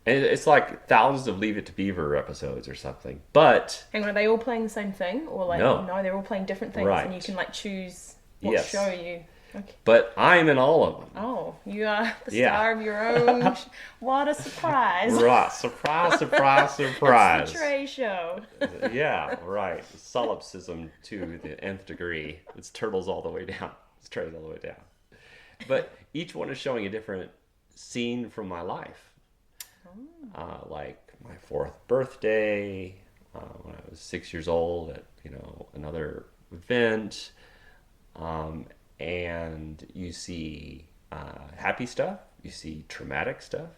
and it's like thousands of Leave It to Beaver episodes or something. But Hang on, are they all playing the same thing? Or like, no, they're all playing different things, right. And you can like choose what Yes. show you. Okay. But I'm in all of them. Oh, you are the Yeah. star of your own. What a surprise. Right. Surprise, surprise, surprise. It's the Trey show. Yeah, right. Solipsism to the nth degree. It's turtles all the way down. It's trays all the way down. But each one is showing a different scene from my life. Like my 4th birthday, when I was 6 years old at, another event. And you see happy stuff, you see traumatic stuff,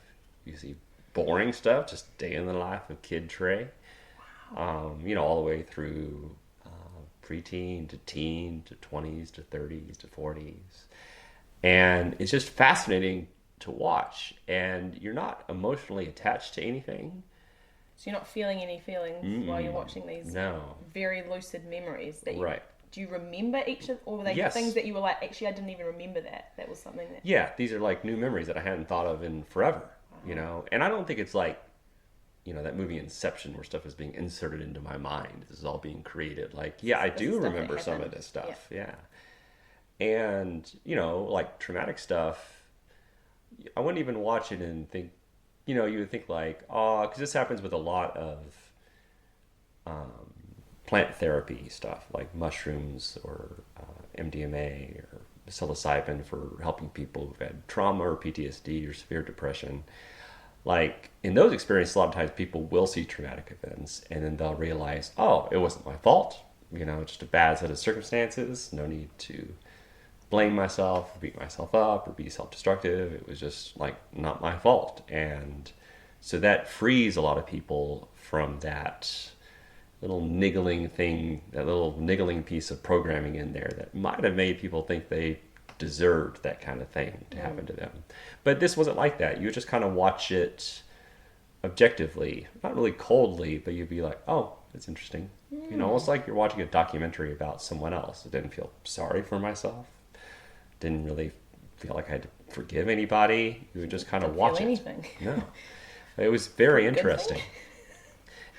you see boring stuff, just day in the life of Kid Trey. Wow. All the way through preteen to teen to 20s to 30s to 40s. And it's just fascinating to watch. And you're not emotionally attached to anything. So you're not feeling any feelings while you're watching these very lucid memories that you... Right. Do you remember each of, or were they Yes. things that you were like, actually, I didn't even remember that. That was something that... Yeah, these are like new memories that I hadn't thought of in forever, And I don't think it's like, that movie Inception where stuff is being inserted into my mind. This is all being created. Like, yeah, I do remember some of this stuff. Yeah. And, like traumatic stuff, I wouldn't even watch it and think, you would think like, oh, because this happens with a lot of plant therapy stuff like mushrooms or MDMA or psilocybin for helping people who've had trauma or PTSD or severe depression. Like, in those experiences, a lot of times people will see traumatic events and then they'll realize, oh, it wasn't my fault. You know, just a bad set of circumstances. No need to blame myself, beat myself up, or be self-destructive. It was just, like, not my fault. And so that frees a lot of people from that little niggling thing, that little niggling piece of programming in there that might have made people think they deserved that kind of thing to happen to them. But this wasn't like that. You would just kind of watch it objectively, not really coldly, but you'd be like, oh, that's interesting. You know, almost like you're watching a documentary about someone else. I didn't feel sorry for myself. Didn't really feel like I had to forgive anybody. You would just kind of watch it. Anything. No. It was very interesting.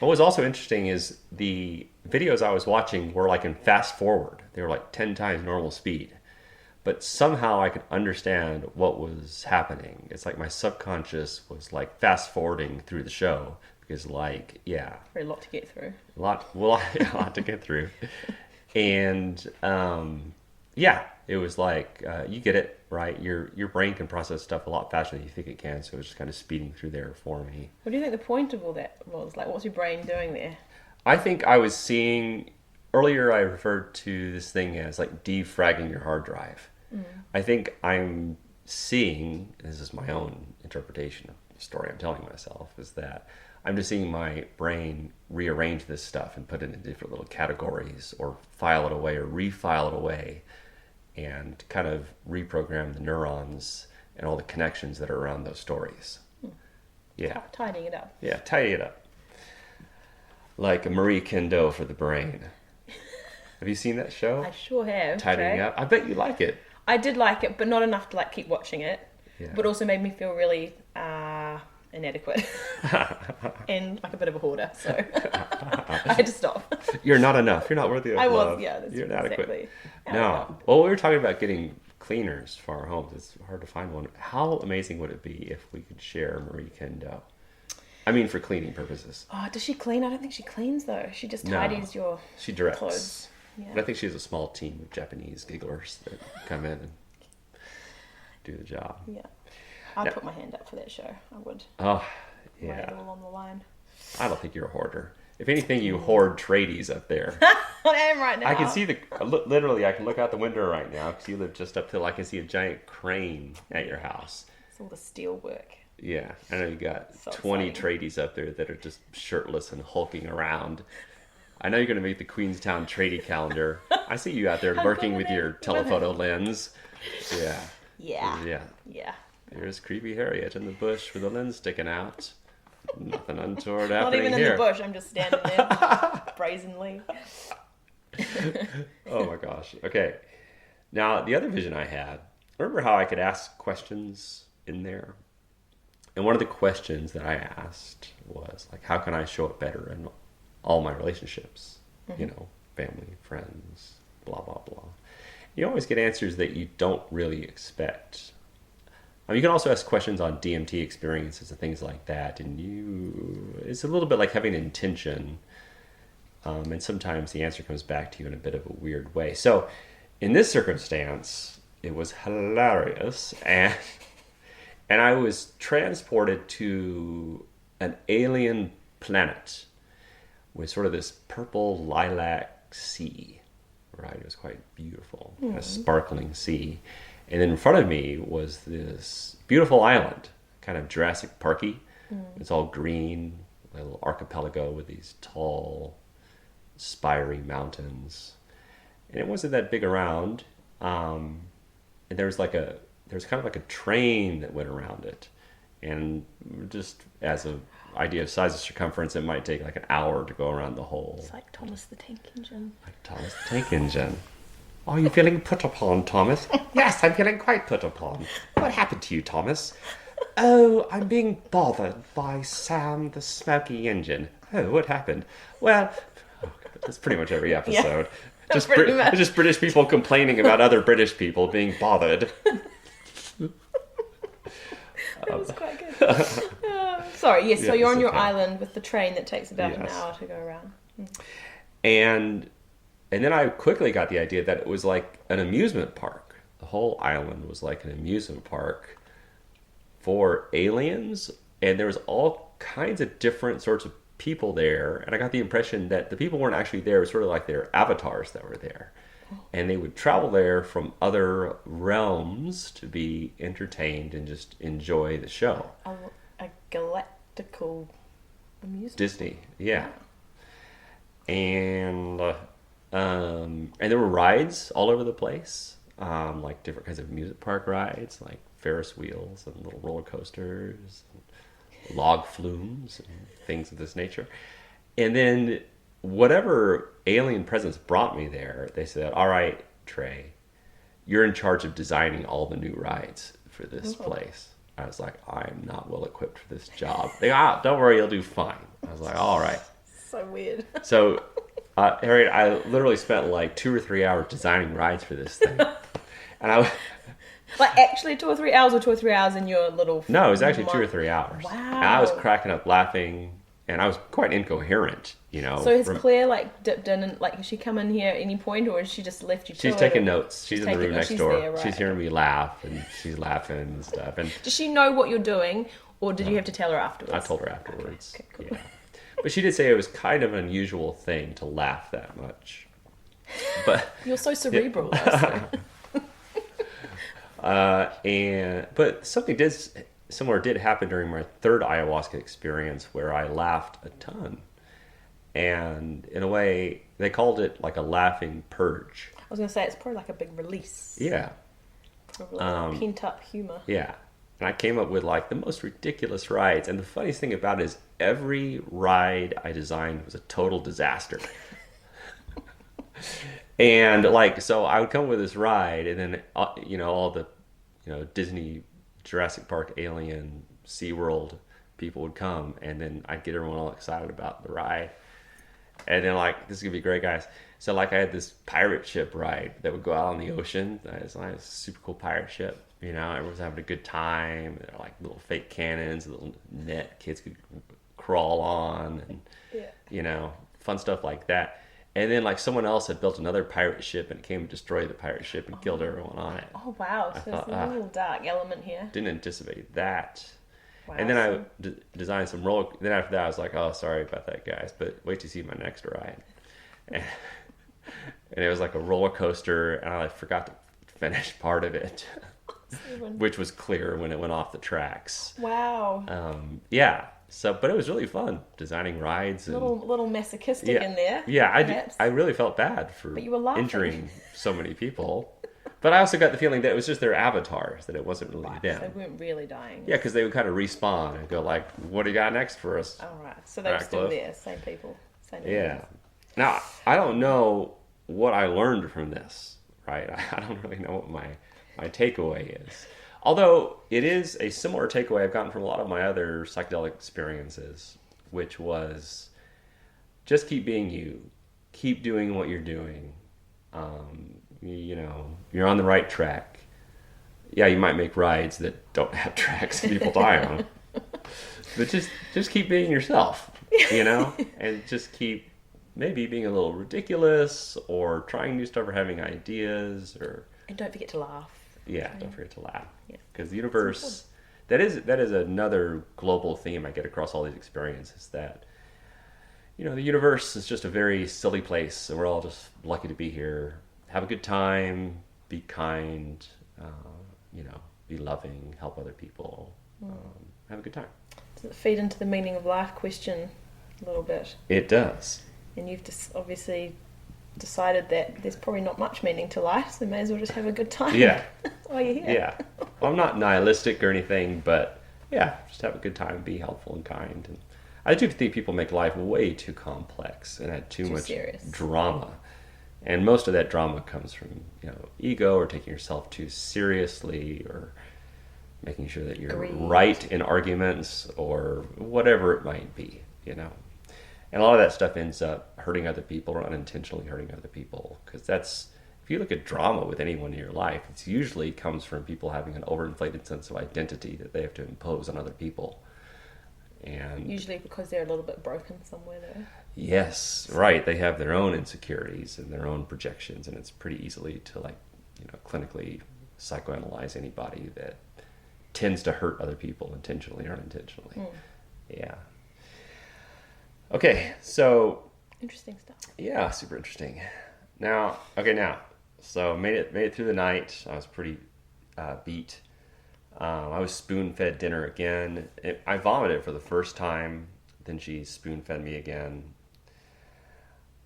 What was also interesting is the videos I was watching were like in fast forward. They were like 10 times normal speed. But somehow I could understand what was happening. It's like my subconscious was like fast forwarding through the show because, like, yeah, a lot to get through. A lot to get through, and yeah, it was like you get it right. Your brain can process stuff a lot faster than you think it can, so it was just kind of speeding through there for me. What do you think the point of all that was? Like, what's your brain doing there? I think I was seeing earlier. I referred to this thing as like defragging your hard drive. I think I'm seeing, this is my own interpretation of the story I'm telling myself, is that I'm just seeing my brain rearrange this stuff and put it in different little categories or file it away or refile it away and kind of reprogram the neurons and all the connections that are around those stories. Yeah. Tidying it up. Yeah, tidy it up. Like a Marie Kondo for the brain. Have you seen that show? I sure have. Tidying Trey. Up. I bet you like it. I did like it, but not enough to like keep watching it. Yeah. But also made me feel really inadequate and like a bit of a hoarder. So I had to stop. You're not enough. You're not worthy of love. Yeah. That's You're inadequate. exactly No. Well, we were talking about getting cleaners for our homes. It's hard to find one. How amazing would it be if we could share Marie Kondo? I mean, for cleaning purposes. Oh, does she clean? I don't think she cleans though. She just tidies your She directs. clothes. Yeah. But I think she has a small team of Japanese gigglers that come in and do the job. Yeah. I'd put my hand up for that show. I would. Oh, Lay it yeah. all on the line. I don't think you're a hoarder. If anything, you hoard tradies up there. I am right now. I can see literally, I can look out the window right now because you live just up till I can see a giant crane at your house. It's all the steel work. Yeah, I know you got So 20 exciting. tradies up there that are just shirtless and hulking around. I know you're going to make the Queenstown tradie calendar. I see you out there lurking with your telephoto lens. Yeah. Yeah. Yeah. Yeah. There's creepy Harriet in the bush with a lens sticking out. Nothing untoward Not happening even in here. the bush. I'm just standing there brazenly. Oh my gosh. Okay. Now, the other vision I had, remember how I could ask questions in there? And one of the questions that I asked was, like, how can I show up better in all my relationships? You know, family, friends, blah, blah, blah. You always get answers that you don't really expect. You can also ask questions on DMT experiences and things like that, and it's a little bit like having an intention, and sometimes the answer comes back to you in a bit of a weird way. So, in this circumstance, it was hilarious, and I was transported to an alien planet with sort of this purple lilac sea, right? It was quite beautiful, a sparkling sea. And then in front of me was this beautiful island, kind of Jurassic Parky. It's all green, a little archipelago with these tall, spiry mountains. And it wasn't that big around. And there was kind of like a train that went around it. And just as an idea of size and circumference, it might take like an hour to go around the whole. It's like Thomas the Tank Engine. Like Thomas the Tank Engine. Are you feeling put upon, Thomas? Yes, I'm feeling quite put upon. What happened to you, Thomas? Oh, I'm being bothered by Sam the Smoky Engine. Oh, what happened? Well, that's pretty much every episode. Just pretty much. Just British people complaining about other British people being bothered. That was quite good. Sorry, yes, so Yeah, you're on it's your okay. island with the train that takes about an Yes. hour to go around. And then I quickly got the idea that it was like an amusement park, the whole island was like an amusement park for aliens, and there was all kinds of different sorts of people there, and I got the impression that the people weren't actually there. It was sort of like their avatars that were there, and they would travel there from other realms to be entertained and just enjoy the show. A galactical amusement. Disney, yeah. And there were rides all over the place, like different kinds of amusement park rides, like Ferris wheels and little roller coasters, and log flumes, and things of this nature. And then whatever alien presence brought me there, they said, "All right, Trey, you're in charge of designing all the new rides for this place." I was like, "I am not well equipped for this job." They go, "Don't worry, you'll do fine." I was like, "All right." So weird. So, Harriet, I literally spent like 2 or 3 hours designing rides for this thing. And I like actually 2 or 3 hours, or 2 or 3 hours in your little... No, it was actually 2 or 3 hours. Wow. And I was cracking up laughing, and I was quite incoherent, you know. So has Claire like dipped in and like, has she come in here at any point, or has she just left you to She's it, taking or... notes. She's in the room next door. There, right. She's hearing me laugh, and she's laughing and stuff. And does she know what you're doing, or did you have to tell her afterwards? I told her afterwards. Okay, cool. Yeah. But she did say it was kind of an unusual thing to laugh that much. But you're so cerebral. But something similar did happen during my third ayahuasca experience, where I laughed a ton. And in a way, they called it like a laughing purge. I was going to say, it's probably like a big release. Yeah. Like pent up humor. Yeah. And I came up with like the most ridiculous rides. And the funniest thing about it is every ride I designed was a total disaster. And like, so I would come up with this ride, and then, all the, Disney, Jurassic Park, Alien, SeaWorld people would come, and then I'd get everyone all excited about the ride. And then like, this is gonna be great, guys. So like, I had this pirate ship ride that would go out on the ocean. It's like a super cool pirate ship. Everyone's having a good time. They're like little fake cannons, little net kids could crawl on, and fun stuff like that. And then like someone else had built another pirate ship, and it came and destroyed the pirate ship and killed everyone on it. Oh wow! So there's a little dark element here. Didn't anticipate that. Wow, and then I designed some roller. Then after that, I was like, "Oh, sorry about that, guys, but wait to see my next ride." And it was like a roller coaster, and I forgot to finish part of it, which was clear when it went off the tracks. Wow. Yeah. So, but it was really fun designing rides. And, little masochistic in there. Yeah, I really felt bad for injuring so many people. But I also got the feeling that it was just their avatars, that it wasn't really them. So they weren't really dying. Yeah, because they would kind of respawn and go like, "What do you got next for us?" All right. So they were still there, same people, same. Yeah. Now I don't know what I learned from this. Right? I don't really know what my takeaway is. Although it is a similar takeaway I've gotten from a lot of my other psychedelic experiences, which was just keep being you, keep doing what you're doing. You're on the right track. Yeah, you might make rides that don't have tracks and people die on them, but just keep being yourself, and just keep maybe being a little ridiculous or trying new stuff or having ideas and don't forget to laugh. Yeah, don't forget to laugh. Yeah. Because the universe, that is another global theme I get across all these experiences, that, the universe is just a very silly place, and we're all just lucky to be here. Have a good time, be kind, be loving, help other people, have a good time. Does it feed into the meaning of life question a little bit? It does. And you've just obviously decided that there's probably not much meaning to life, so may as well just have a good time. Yeah. While you're here. Yeah. Well, I'm not nihilistic or anything, but yeah, just have a good time, be helpful and kind. And I do think people make life way too complex and add too much serious drama. And most of that drama comes from, ego, or taking yourself too seriously, or making sure that you're right in arguments, or whatever it might be, And a lot of that stuff ends up hurting other people, or unintentionally hurting other people. Because if you look at drama with anyone in your life, it usually comes from people having an overinflated sense of identity that they have to impose on other people. And usually because they're a little bit broken somewhere there. Yes, right. They have their own insecurities and their own projections, and it's pretty easily to clinically psychoanalyze anybody that tends to hurt other people intentionally or unintentionally. Yeah. Okay, so Interesting stuff. yeah, super interesting. Now, so made it through the night. I was pretty beat. I was spoon-fed dinner again. I vomited for the first time. Then she spoon-fed me again.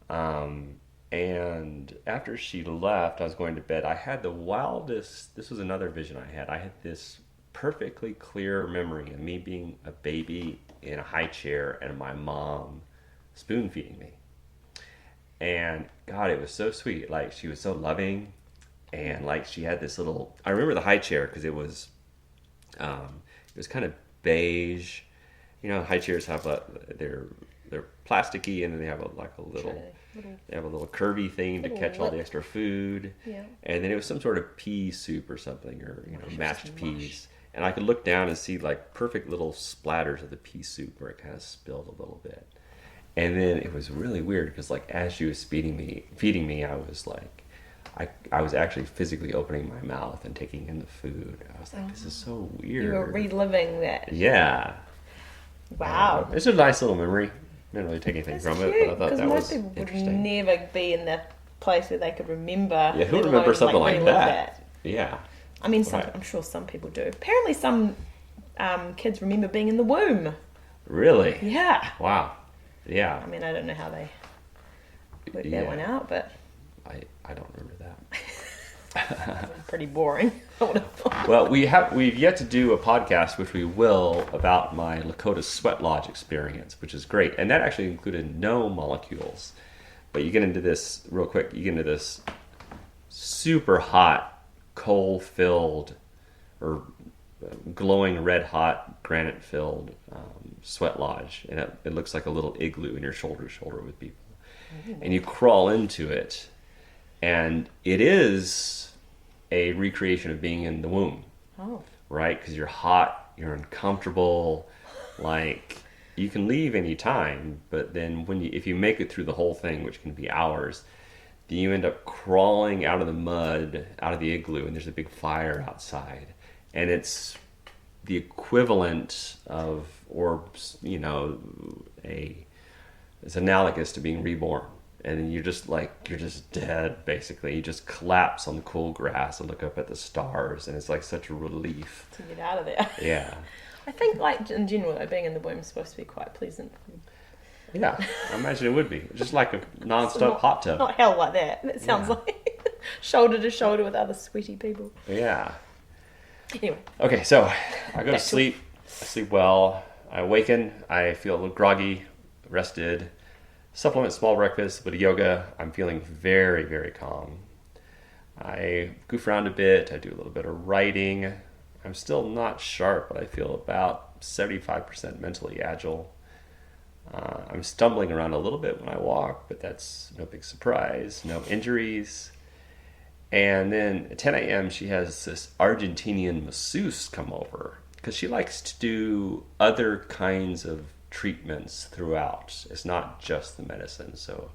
And after she left, I was going to bed. I had the wildest, this was another vision I had. I had this perfectly clear memory of me being a baby in a high chair and my mom spoon-feeding me. And God, it was so sweet. Like, she was so loving. And like, she had this little, I remember the high chair because it was kind of beige. You know, high chairs have they're plasticky, and then they have a little curvy thing to catch all the extra food. Yeah. And then it was some sort of pea soup or something, or mashed peas. And I could look down and see like perfect little splatters of the pea soup where it kind of spilled a little bit. And then it was really weird because like as she was feeding me, I was like, I was actually physically opening my mouth and taking in the food. I was like, this is so weird. You were reliving that. Yeah. Wow. It's a nice little memory. Didn't really take anything from it, but I thought that was most people interesting. would never be in that place where they could remember. Yeah, who would remember something like that? Yeah. I mean, I'm sure some people do. Apparently some kids remember being in the womb. Really? Yeah. Wow. Yeah. I mean, I don't know how they worked that one out, but I don't remember that. pretty boring. Well, we've yet to do a podcast, which we will, about my Lakota sweat lodge experience, which is great, and that actually included no molecules. But you get into this real quick. You get into this super hot, coal-filled, or glowing red-hot, granite-filled sweat lodge, and it looks like a little igloo in your shoulder to shoulder with people, and you crawl into it, and it is a recreation of being in the womb. Oh. Right? Because you're hot, you're uncomfortable, like you can leave any time, but then if you make it through the whole thing, which can be hours, then you end up crawling out of the mud, out of the igloo, and there's a big fire outside, and it's the equivalent of, or it's analogous to being reborn. And you're just dead, basically. You just collapse on the cool grass and look up at the stars, and it's like such a relief to get out of there. Yeah. I think, like, in general, being in the womb is supposed to be quite pleasant. Yeah, I imagine it would be. Just like a non-stop hot tub. Not hell like that. It sounds like shoulder to shoulder with other sweaty people. Yeah. Anyway. Okay, so I go to sleep. I sleep well. I awaken. I feel a little groggy, rested. Supplement small breakfast, but yoga. I'm feeling very, very calm. I goof around a bit. I do a little bit of writing. I'm still not sharp, but I feel about 75% mentally agile. I'm stumbling around a little bit when I walk, but that's no big surprise. No injuries. And then at 10 a.m., she has this Argentinian masseuse come over because she likes to do other kinds of treatments throughout. It's not just the medicine. So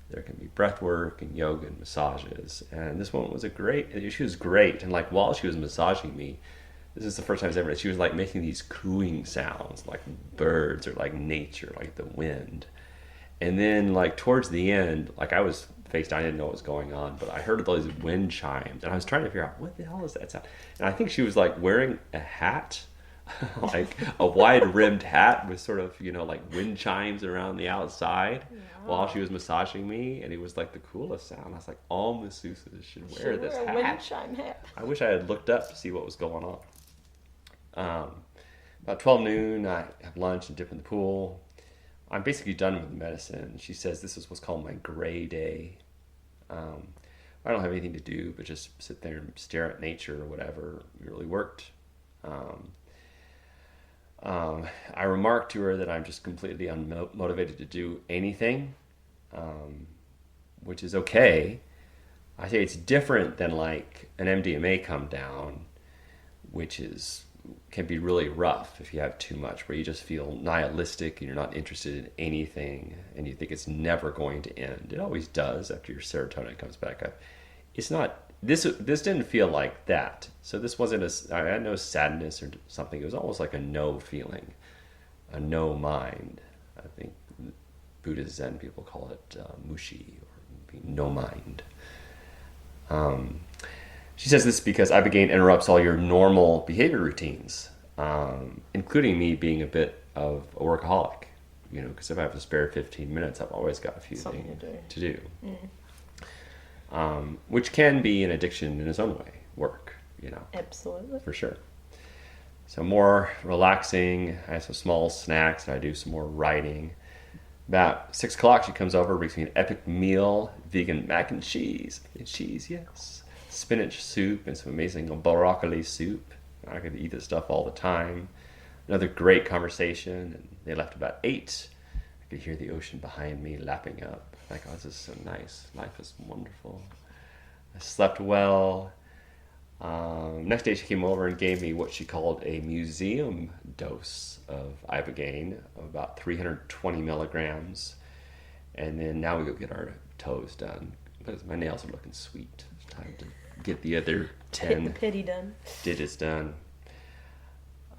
there can be breath work and yoga and massages. And this one was she was great. And like while she was massaging me, this is the first time I've ever, she was like making these cooing sounds like birds or like nature, like the wind. And then like towards the end, like I was face down, I didn't know what was going on, but I heard those wind chimes and I was trying to figure out what the hell is that sound. And I think she was like wearing a hat, like a wide rimmed hat with sort of, like wind chimes around the outside while she was massaging me. And it was like the coolest sound. I was like, all masseuses should wear this hat. Wind chime hat. I wish I had looked up to see what was going on. About 12 noon, I have lunch and dip in the pool. I'm basically done with the medicine. She says this is what's called my gray day. I don't have anything to do but just sit there and stare at nature or whatever. It really worked. I remarked to her that I'm just completely unmotivated to do anything, which is okay. I say it's different than like an MDMA come down, which can be really rough if you have too much, where you just feel nihilistic and you're not interested in anything and you think it's never going to end. It always does after your serotonin comes back up. It's not this didn't feel like that. So this wasn't I had no sadness or something. It was almost like a no feeling, a no mind. I think Buddhist Zen people call it mushi, or no mind. She says this because Ibogaine interrupts all your normal behavior routines, including me being a bit of a workaholic. Because if I have a spare 15 minutes, I've always got a few things to do. Which can be an addiction in its own way, work, Absolutely. For sure. So more relaxing, I have some small snacks, and I do some more writing. About 6 o'clock, she comes over, brings me an epic meal, vegan mac and cheese. Yes. Spinach soup and some amazing broccoli soup. I could eat this stuff all the time. Another great conversation, and they left about 8. I could hear the ocean behind me lapping up. Like, oh, this is so nice. Life is wonderful. I slept well. Next day, she came over and gave me what she called a museum dose of Ibogaine of about 320 milligrams. And then now we go get our toes done. Because my nails are looking sweet. It's time to get the other 10 digits done.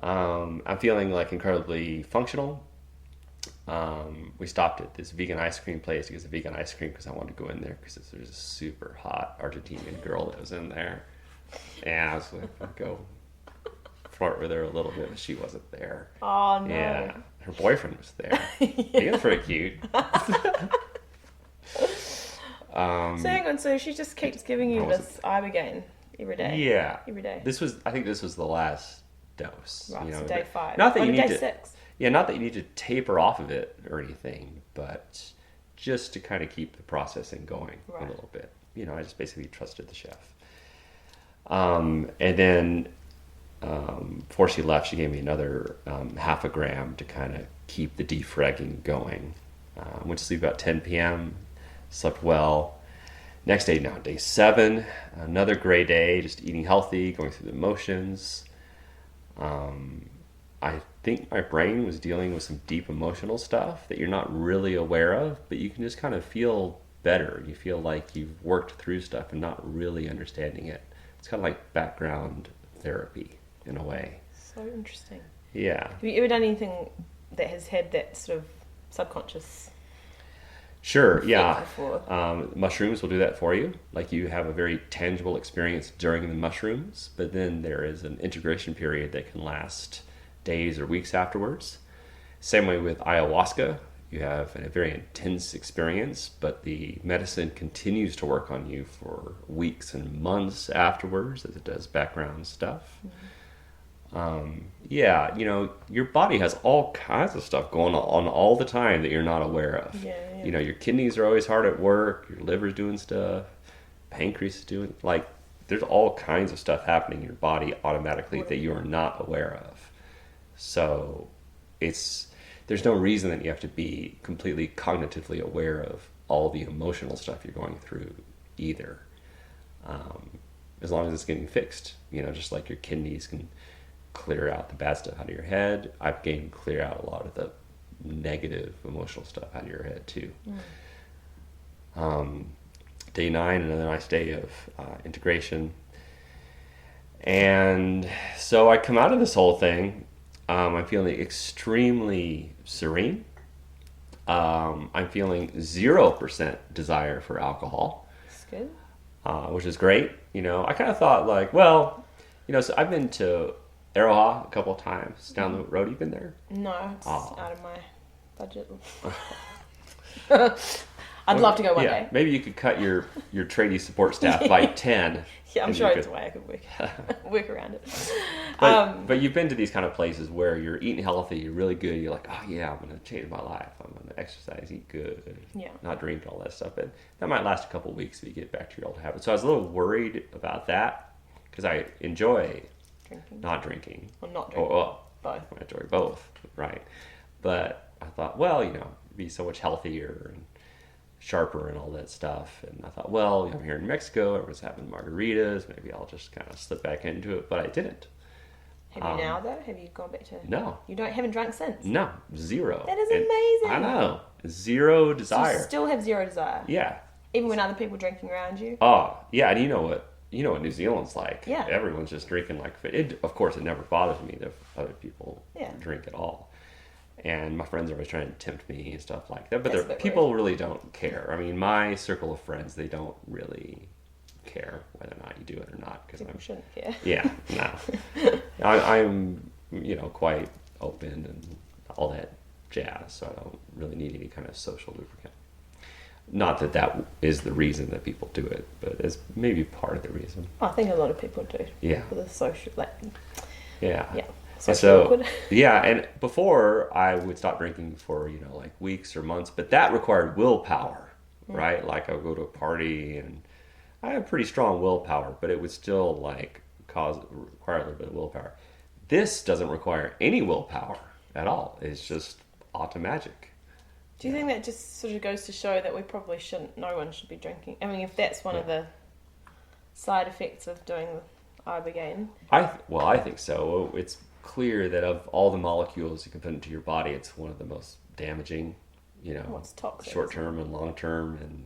I'm feeling like incredibly functional. We stopped at this vegan ice cream place to get some vegan ice cream because I wanted to go in there because there's a super hot Argentinian girl that was in there. And I was like, I'd go flirt with her a little bit, but she wasn't there. Oh, no. Yeah, her boyfriend was there. He was pretty cute. So hang on, so she just keeps giving you this Ibogaine every day? Yeah. Every day? I think this was the last dose. Right, so day 5. Not that you need day to, 6. Yeah, not that you need to taper off of it or anything, but just to kind of keep the processing going a little bit. I just basically trusted the chef. And then before she left, she gave me another half a gram to kind of keep the defragging going. Went to sleep about 10 p.m., slept well. Next day, now day 7, another great day, just eating healthy, going through the motions. I think my brain was dealing with some deep emotional stuff that you're not really aware of, but you can just kind of feel better. You feel like you've worked through stuff and not really understanding it. It's kind of like background therapy in a way. So interesting. Yeah. Have you ever done anything that has had that sort of subconscious? Sure, yeah. Mushrooms will do that for you. Like, you have a very tangible experience during the mushrooms, but then there is an integration period that can last days or weeks afterwards. Same way with ayahuasca. You have a very intense experience, but the medicine continues to work on you for weeks and months afterwards as it does background stuff. Yeah, your body has all kinds of stuff going on all the time that you're not aware of. Yeah. Your kidneys are always hard at work, your liver's doing stuff, pancreas is doing, there's all kinds of stuff happening in your body automatically that you are not aware of. So there's no reason that you have to be completely cognitively aware of all the emotional stuff you're going through either. As long as it's getting fixed, just like your kidneys can clear out the bad stuff out of your head, Ibogaine can clear out a lot of the negative emotional stuff out of your head too. Day 9, another nice day of integration. And so I come out of this whole thing, I'm feeling extremely serene. I'm feeling 0% desire for alcohol. That's good. Which is great. I kind of thought so I've been to Aroha a couple of times down the road. You've been there? No, it's out of my budget. I'd love to go one day. Maybe you could cut your trainee support staff by 10. Yeah, I'm sure it's a way I could work around it. But you've been to these kind of places where you're eating healthy, you're really good, you're like, oh yeah, I'm going to change my life, I'm going to exercise, eat good, not drink, all that stuff. But that might last a couple of weeks if you get back to your old habits. So I was a little worried about that because I enjoy not drinking. Or not drinking. Both. I enjoy both, right. But I thought, it'd be so much healthier and sharper and all that stuff. And I thought, I'm here in Mexico, everyone's having margaritas, maybe I'll just kind of slip back into it. But I didn't. Have you now, though? Have you gone back to... No. You haven't drunk since? No, 0. That is amazing. I know. 0 desire. So you still have 0 desire? Yeah. Even when other people drinking around you? Oh, yeah, and you know what you know what New Zealand's like. Yeah. Everyone's just drinking like it. Of course, it never bothers me that other people drink at all. And my friends are always trying to tempt me and stuff like that. But people really don't care. I mean, my circle of friends, they don't really care whether or not you do it or not. Because people shouldn't care. Yeah, no. I'm, quite open and all that jazz, so I don't really need any kind of social lubricant. Not that is the reason that people do it, but it's maybe part of the reason. I think a lot of people do. Yeah. For the social, Yeah. Awkward. Yeah, and before I would stop drinking for, weeks or months, but that required willpower, right? Like I would go to a party and I have pretty strong willpower, but it would still require a little bit of willpower. This doesn't require any willpower at all. It's just automagic. Do you think that just sort of goes to show that we probably no one should be drinking? I mean, if that's one of the side effects of doing the Ibogaine. I think so. It's clear that of all the molecules you can put into your body, it's one of the most damaging, What's toxic, short term and long term, and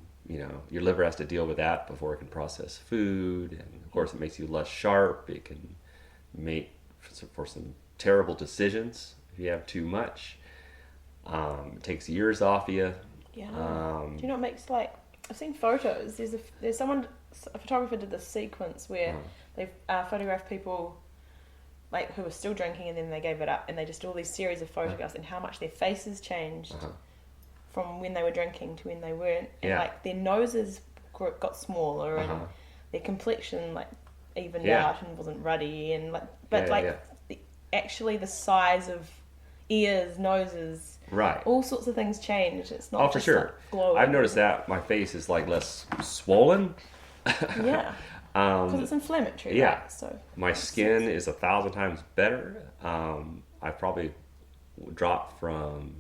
your liver has to deal with that before it can process food, and of course it makes you less sharp. It can make for some terrible decisions if you have too much. It takes years off you. Yeah. Do you know what makes I've seen photos. There's a photographer did this sequence where they photographed people who were still drinking, and then they gave it up, and they just did all these series of photographs and how much their faces changed from when they were drinking to when they weren't, and their noses got smaller, and their complexion evened out and wasn't ruddy, and actually the size of ears, noses, right, all sorts of things changed. It's not for sure. glowing. I've noticed that my face is less swollen. Yeah. Because it's inflammatory, yeah. right? So my skin is 1,000 times better. I probably dropped from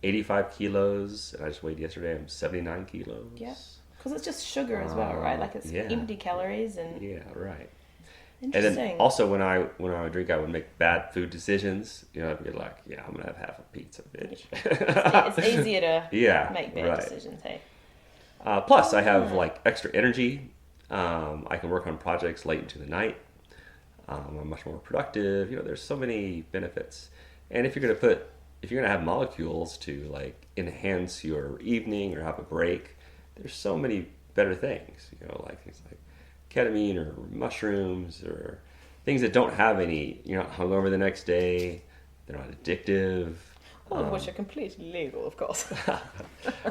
85 kilos, and I just weighed yesterday. I'm 79 kilos. Yeah, because it's just sugar as well, right? It's empty calories and right. Interesting. And then also when I would drink, I would make bad food decisions. I'd be like, I'm gonna have half a pizza, bitch. It's easier to make bad decisions. Hey. Plus, I have extra energy. I can work on projects late into the night. I'm much more productive. There's so many benefits. And if you're gonna have molecules to enhance your evening or have a break, there's so many better things. Things like ketamine or mushrooms or things that don't have any. You're not hungover the next day. They're not addictive. All of which are completely legal, of course.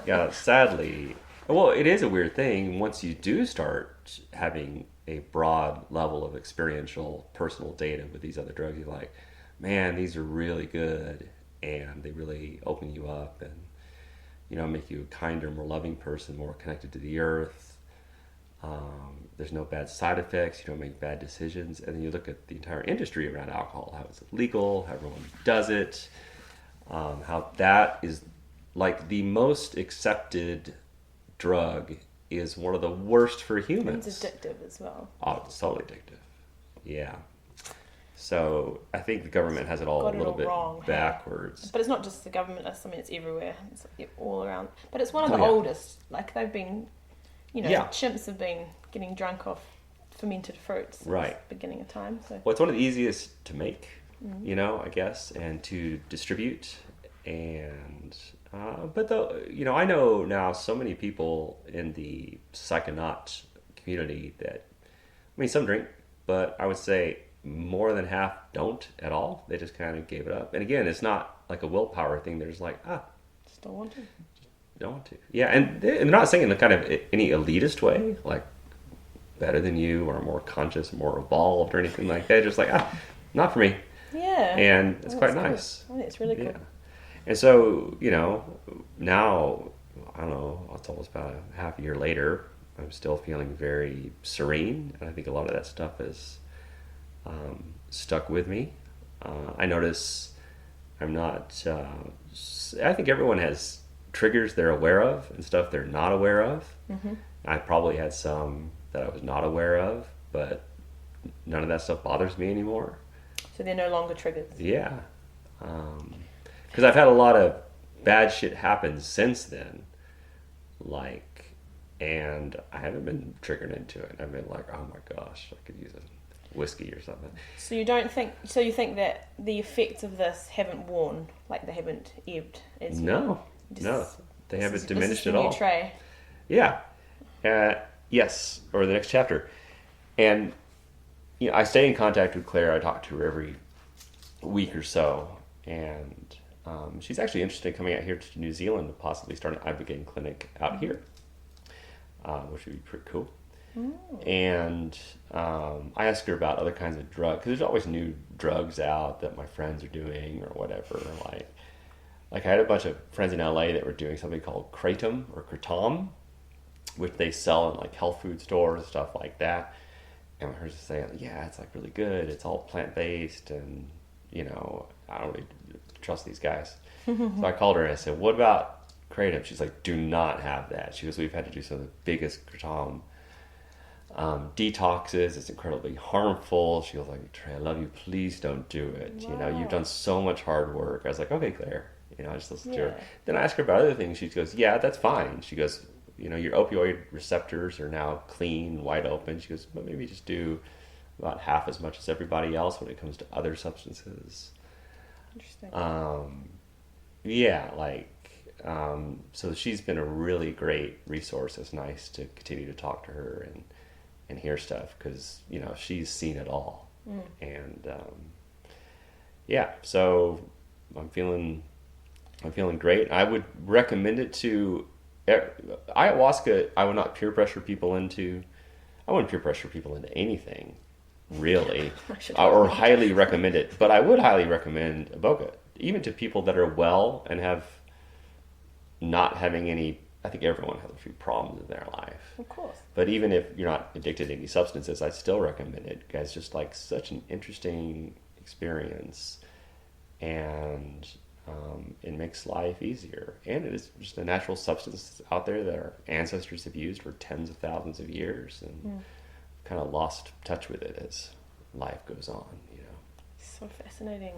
Yeah, sadly. Well, it is a weird thing. Once you do start having a broad level of experiential personal data with these other drugs, you're like, man, these are really good, and they really open you up and, make you a kinder, more loving person, more connected to the earth. There's no bad side effects. You don't make bad decisions. And then you look at the entire industry around alcohol, how it's legal, how everyone does it, how that is the most accepted drug is one of the worst for humans. It's addictive as well. Oh, it's totally addictive. Yeah. So I think the government has it all a little bit wrong, backwards. But it's not just the government. It's everywhere. It's all around. But it's one of the oldest. They've been, chimps have been getting drunk off fermented fruits since the beginning of time. So. Well, it's one of the easiest to make, I guess, and to distribute. And but though, I know now so many people in the psychonaut community that, some drink, but I would say more than half don't at all. They just kind of gave it up. And again, it's not like a willpower thing. They're just just don't want to. Don't want to. Yeah, and they're not saying in kind of any elitist way, better than you or more conscious, more evolved or anything like that. Just not for me. Yeah. And it's quite nice. Cool. I think it's really cool. Yeah. And so, now, I don't know, it's almost about a half a year later, I'm still feeling very serene. And I think a lot of that stuff is stuck with me. I notice I'm not, I think everyone has triggers they're aware of and stuff they're not aware of. Mm-hmm. I probably had some that I was not aware of, but none of that stuff bothers me anymore. So they're no longer triggers? Yeah. Because I've had a lot of bad shit happen since then. and I haven't been triggered into it. I've been like, oh my gosh, I could use a whiskey or something. So you think that the effects of this haven't worn, like they haven't ebbed? No, they haven't diminished at all. Trey. Yeah. Yes, or the next chapter. And I stay in contact with Claire. I talk to her every week or so, and she's actually interested in coming out here to New Zealand to possibly start an Ibogaine clinic out here, which would be pretty cool. And I asked her about other kinds of drugs, because there's always new drugs out that my friends are doing or whatever. Like I had a bunch of friends in LA that were doing something called kratom or kratom, which they sell in like health food stores, stuff like that. And I heard her saying, yeah, it's like really good. It's all plant-based, and I don't really trust these guys. So I called her and I said, what about kratom? She's like, do not have that. She goes, we've had to do some of the biggest kratom detoxes. It's incredibly harmful. She goes like, Trey, I love you. Please don't do it. Wow. You've done so much hard work. I was like, okay, Claire. I just listened to her. Then I asked her about other things. She goes, yeah, that's fine. She goes, your opioid receptors are now clean, wide open. She goes, but maybe just do about half as much as everybody else when it comes to other substances. Interesting. So she's been a really great resource. It's nice to continue to talk to her and hear stuff, because she's seen it all. And so I'm feeling great. I would recommend it to ayahuasca. I would not peer pressure people into. I wouldn't peer pressure people into anything, really, or highly recommend it. But I would highly recommend Iboga, even to people that are well and have not having any. I think everyone has a few problems in their life. Of course. But even if you're not addicted to any substances, I still recommend it. Guys, just like such an interesting experience, and it makes life easier. And it is just a natural substance out there that our ancestors have used for tens of thousands of years, and kind of lost touch with it as life goes on. So fascinating.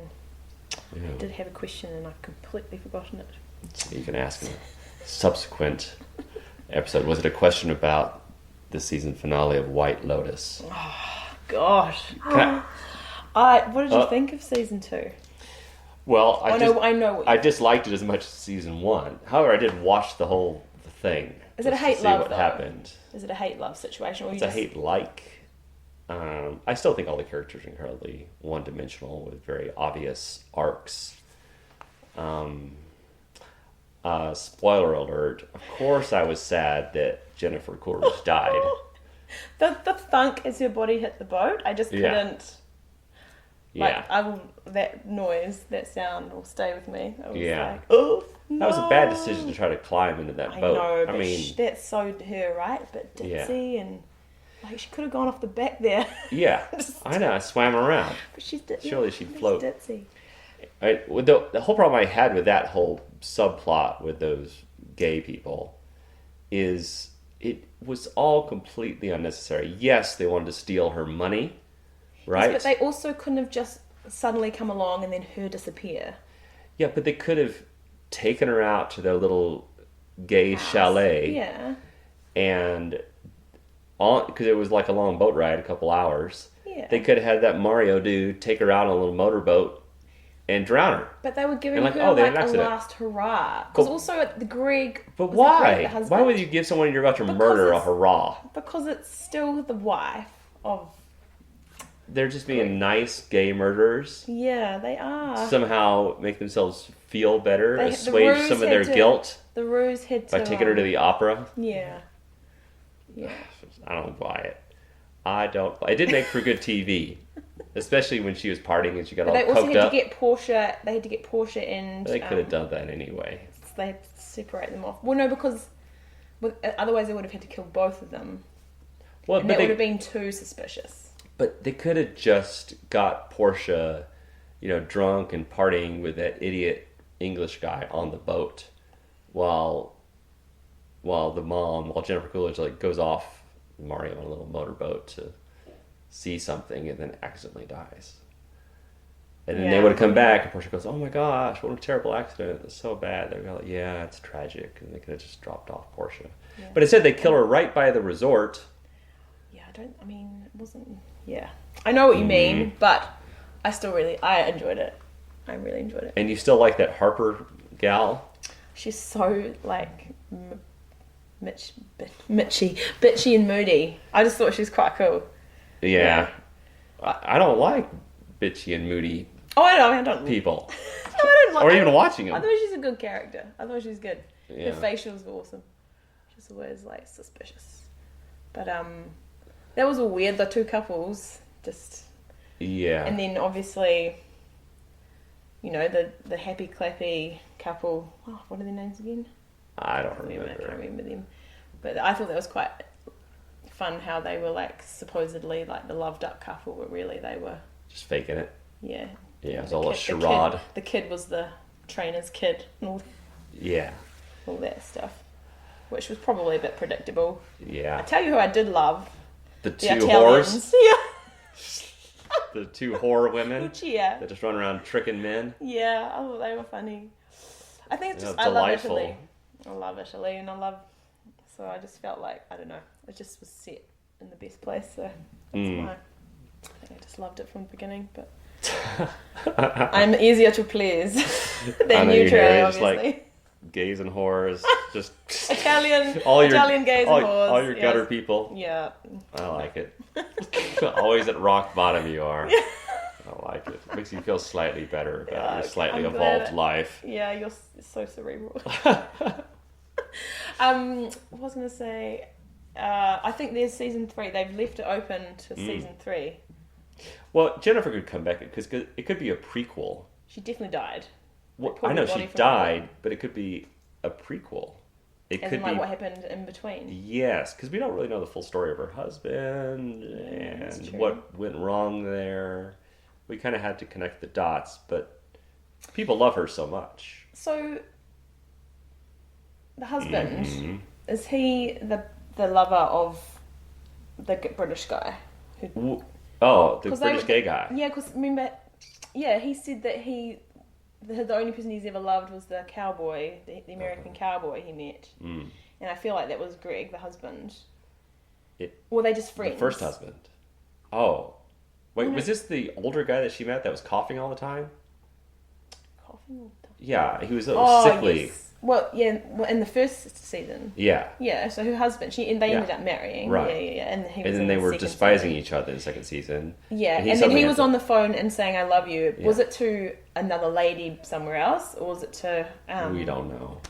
Yeah. I did have a question and I've completely forgotten it. So you can ask in a subsequent episode. Was it a question about the season finale of White Lotus? Oh, gosh. What did you think of season 2? Well, I know. I disliked it as much as season 1. However, I did watch the whole thing. Is it a hate-love, see what though? happened. Is it a hate-love situation? Or It's a hate-like. I still think all the characters are incredibly one-dimensional with very obvious arcs. Spoiler alert. Of course, I was sad that Jennifer Coolidge died. The thunk as her body hit the boat, I just couldn't. That noise, that sound will stay with me. I was like, oh, no. That was a bad decision to try to climb into that boat. I know, that's so her, right? But ditzy and she could have gone off the back there. Yeah, I know. I swam around. But she's ditzy. Surely she'd float. Ditzy. The whole problem I had with that whole subplot with those gay people is it was all completely unnecessary. Yes, they wanted to steal her money, right? Yes, but they also couldn't have just suddenly come along and then her disappear. Yeah, but they could have taken her out to their little gay chalet. Yeah. And because it was like a long boat ride, a couple hours. Yeah. They could have had that Mario dude take her out on a little motorboat and drown her. But they were giving her a last hurrah. Because also the Greg. But why? Why would you give someone you're about to murder a hurrah? Because it's still the wife of. They're just being nice gay murderers. Yeah, they are. Somehow make themselves feel better, assuage some of their guilt. The ruse had to. By taking her to the opera. Yeah. Yeah. I don't buy it. It did make for good TV. Especially when she was partying and she got all coked up. They also had to get Portia. They had to get Portia and. They could have done that anyway. They had to separate them off. Well, no, because otherwise they would have had to kill both of them. Well, that would have been too suspicious. But they could have just got Portia, drunk and partying with that idiot English guy on the boat, while Jennifer Coolidge goes off with Mario on a little motorboat to see something and then accidentally dies. And then they would come back, and Portia goes, "Oh my gosh, what a terrible accident! It's so bad." They're like, "Yeah, it's tragic," and they could have just dropped off Portia. Yeah. But it said they kill her right by the resort. Yeah, it wasn't. Yeah, I know what you mean, but I enjoyed it. I really enjoyed it. And you still like that Harper gal? She's so like bitchy and moody. I just thought she was quite cool. Yeah. I don't like bitchy and moody. Oh, I don't people. No, I don't like. Or even watching them. I thought she's a good character. I thought she was good. Yeah. Her facial's awesome. She's always like suspicious. But that was all weird. The two couples just. Yeah. And then obviously, you know, the happy clappy couple. Oh, what are their names again? I don't remember. I can't remember them. But I thought that was quite fun how they were like supposedly like the loved up couple, but really they were just faking it. Yeah. Yeah, it was all a charade. The kid was the trainer's kid and all. Yeah. All that stuff, which was probably a bit predictable. Yeah. I tell you who I did love. The two whores. Yeah. The two whore women. Yeah. That just run around tricking men. Yeah, I thought they were funny. I think it's just I love Italy. I love Italy, and so I just felt like, I don't know, it just was set in the best place, so that's why I think I just loved it from the beginning, but I'm easier to please than you, Trey, obviously. Like gays and whores, just Italian gays and whores. All your gutter people. Yeah. I like it. Always at rock bottom you are. Yeah. I like it. It makes you feel slightly better about your slightly evolved life. Yeah, you're so cerebral. What was I going to say? I think there's season 3. They've left it open to season 3. Well, Jennifer could come back because it could be a prequel. She definitely died. Well, I know she died, but it could be a prequel. It could be what happened in between. Yes, because we don't really know the full story of her husband and what went wrong there. We kind of had to connect the dots, but people love her so much. So, the husband, is he the lover of the British guy? The British gay guy. Yeah, because remember, he said that the only person he's ever loved was the cowboy, the American cowboy he met. And I feel like that was Greg, the husband. Or were they just friends? The first husband. Oh. Wait, was this the older guy that she met that was coughing all the time? Coughing all the time? Yeah, he was a little sickly. Yes. Well, in the first season. Yeah. Yeah, so her husband, they ended up marrying. Right. Yeah. And then they were despising each other in the second season. Yeah, and then he was on the phone and saying, "I love you." Yeah. Was it to another lady somewhere else, or was it to... we don't know.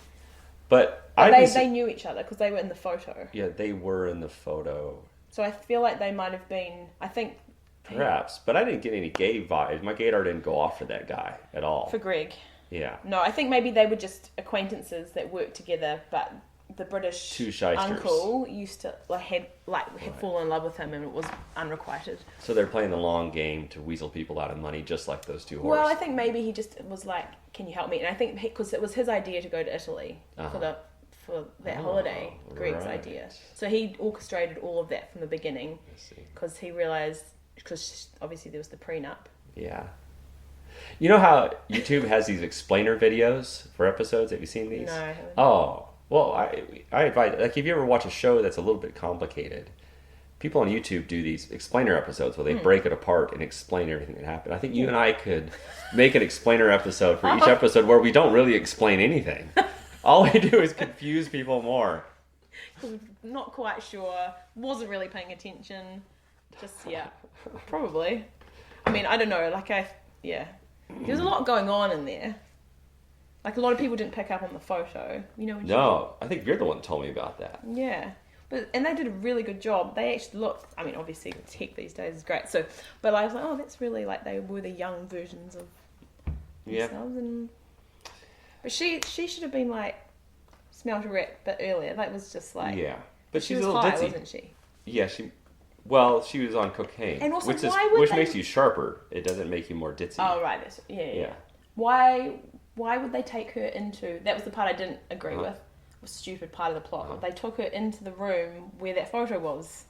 But they knew each other because they were in the photo. Yeah, they were in the photo. So I feel like they might have been... I think... Perhaps, but I didn't get any gay vibes. My gaydar didn't go off for that guy at all. For Greg. Yeah. No, I think maybe they were just acquaintances that worked together, but the British uncle used to had fallen in love with him, and it was unrequited. So they're playing the long game to weasel people out of money, just like those two whores. Well, I think maybe he just was like, "Can you help me?" And I think because it was his idea to go to Italy for that holiday, Greg's idea. So he orchestrated all of that from the beginning because he realized, because obviously there was the prenup. Yeah. You know how YouTube has these explainer videos for episodes? Have you seen these? No, I haven't. Oh, well, I advise, like, if you ever watch a show that's a little bit complicated, people on YouTube do these explainer episodes where they break it apart and explain everything that happened. I think you and I could make an explainer episode for each episode where we don't really explain anything. All we do is confuse people more. Not quite sure. Wasn't really paying attention. Just, probably. I mean, I don't know. There's a lot going on in there. Like, a lot of people didn't pick up on the photo. You know? No, I think you're the one that told me about that. Yeah. And they did a really good job. They actually looked, I mean, obviously the tech these days is great. So, but I was like, oh, that's really like they were the young versions of themselves. But she should have been like, smelled a rat a bit earlier. That was just like... Yeah. But she she's was a little high, ditzy. wasn't she? Yeah, she was on cocaine. And also, which makes you sharper. It doesn't make you more ditzy. Oh, right. Yeah. Why would they take her into... That was the part I didn't agree with. The stupid part of the plot. They took her into the room where that photo was.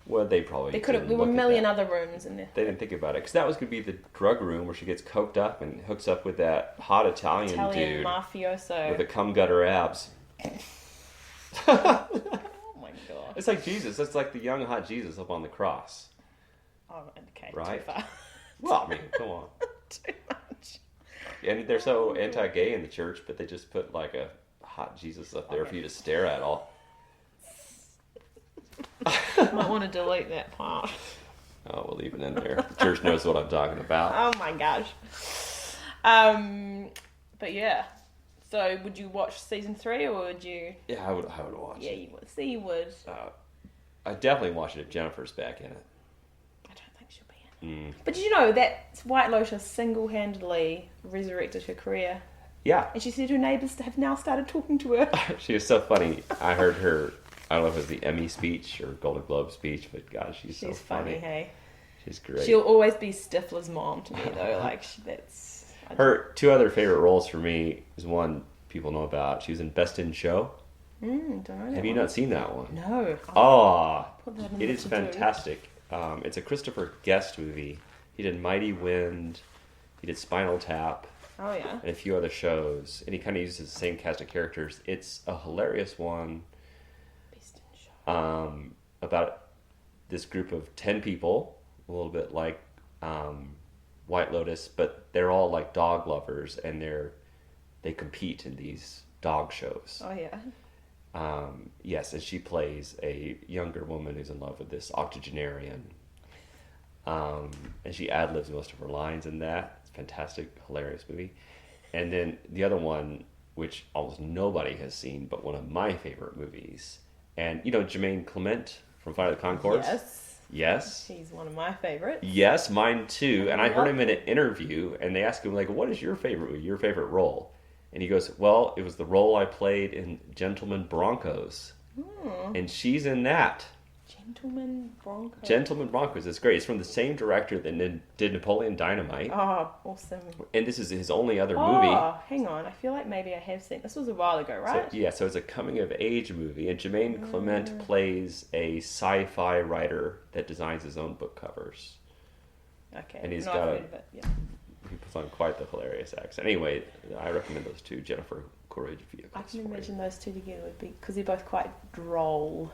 Well, they probably They could have. There didn't were a look at million that. other rooms in there. They didn't think about it because that was going to be the drug room where she gets coked up and hooks up with that hot Italian dude mafioso with the cum gutter abs. Oh my god! It's like Jesus. It's like the young hot Jesus up on the cross. Oh, okay. Right? Too far. Well, I mean, come on. Too much. And they're so anti-gay in the church, but they just put like a hot Jesus up there for you to stare at all. Might want to delete that part. Oh, we'll leave it in there. The church knows what I'm talking about. Oh my gosh. But yeah. So would you watch season 3 or would you? Yeah, I would watch Yeah, it. you would. See, you would. I definitely watch it if Jennifer's back in it. I don't think she'll be in it. But did you know that White Lotus single-handedly resurrected her career? Yeah. And she said her neighbours have now started talking to her. She was so funny. I heard her, I don't know if it was the Emmy speech or Golden Globe speech, but gosh, she's so funny. Hey? She's great. She'll always be Stifler's mom to me, though. Like, that's... Her two other favorite roles for me is one people know about. She was in Best in Show. Don't know that Have you one. not seen that one? No. Oh, that in it the is to-do. fantastic. It's a Christopher Guest movie. He did Mighty Wind. He did Spinal Tap. Oh, yeah. And a few other shows. And he kind of uses the same cast of characters. It's a hilarious one Best in Show. about this group of 10 people, a little bit like White Lotus, but they're all like dog lovers, and they compete in these dog shows. Oh, yeah. Yes, and she plays a younger woman who's in love with this octogenarian. And she ad-libs most of her lines in that. It's a fantastic, hilarious movie. And then the other one, which almost nobody has seen, but one of my favorite movies. And, you know, Jermaine Clement from Flight of the Conchords? Yes. Yes. He's one of my favorites. Yes, mine too. And I heard him in an Love interview, and they asked him, like, what is your favorite movie, your favorite role? And he goes, well, it was the role I played in Gentleman Broncos. And she's in that. Gentleman Broncos. Gentleman Broncos is great. It's from the same director that did Napoleon Dynamite. Oh, awesome. And this is his only other movie. Oh, hang on. I feel like maybe I have seen... This was a while ago, right? So it's a coming-of-age movie. And Jermaine Clement plays a sci-fi writer that designs his own book covers. Okay. And he's I've got heard of it, yeah. He puts on quite the hilarious accent. Anyway, I recommend those two Jennifer Coolidge vehicles. I can imagine those two together would be... Because they're both quite droll.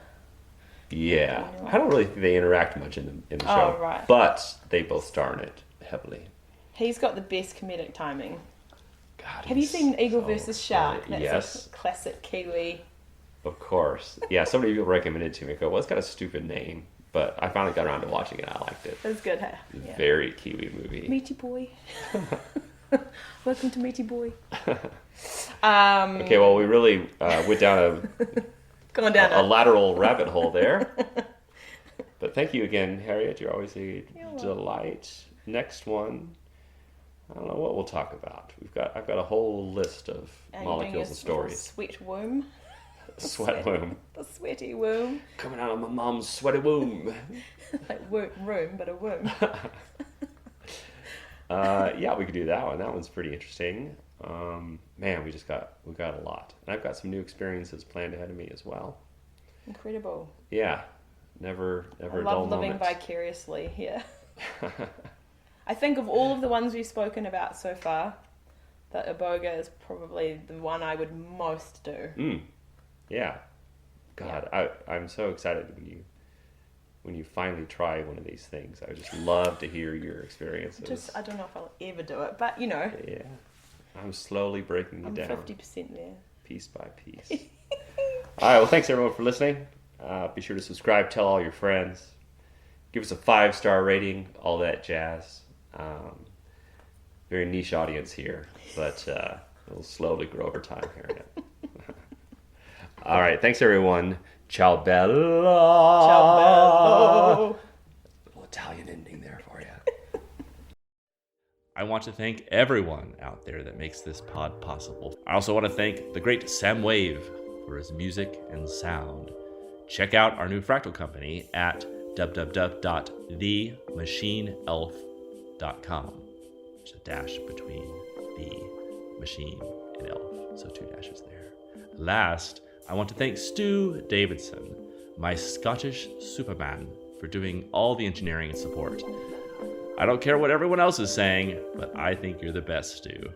Yeah. I don't really think they interact much in the show. Oh, right. But they both star in it heavily. He's got the best comedic timing. God, Have you he's seen Eagle so versus Shark? funny. That's Yes. a classic Kiwi. Of course. Yeah, so many people recommended it to me. I go, well, it's got a stupid name. But I finally got around to watching it. I liked it. That's good, huh? Yeah. Very Kiwi movie. Meaty boy. Welcome to Meaty boy. Okay, well, we really went down Going down a lateral rabbit hole there. But thank you again, Harriet. You're always a delight. Next one, I don't know what we'll talk about. I've got a whole list of molecules and stories. Sweat womb. Sweat womb. The sweaty womb. Coming out of my mom's sweaty womb. Like room, but a womb. Yeah, we could do that one. That one's pretty interesting. Man, we got a lot. And I've got some new experiences planned ahead of me as well. Incredible. Yeah. Never I a dull love living moment. vicariously here. I think of all of the ones we've spoken about so far, that Iboga is probably the one I would most do. Yeah. God, I'm so excited when you finally try one of these things. I would just love to hear your experiences. I don't know if I'll ever do it, but you know. Yeah. I'm slowly breaking you I'm down. 50% there. Piece by piece. All right, well, thanks everyone for listening. Be sure to subscribe, tell all your friends. Give us a 5-star rating, all that jazz. Very niche audience here, but it'll slowly grow over time here. All right, thanks everyone. Ciao bella. Ciao bello. A little Italian ending there for you. I want to thank everyone out there that makes this pod possible. I also want to thank the great Sam Wave for his music and sound. Check out our new fractal company at www.themachineelf.com. There's a dash between the machine and elf, so 2 dashes there. Last, I want to thank Stu Davidson, my Scottish Superman for doing all the engineering and support. I don't care what everyone else is saying, but I think you're the best, Stu.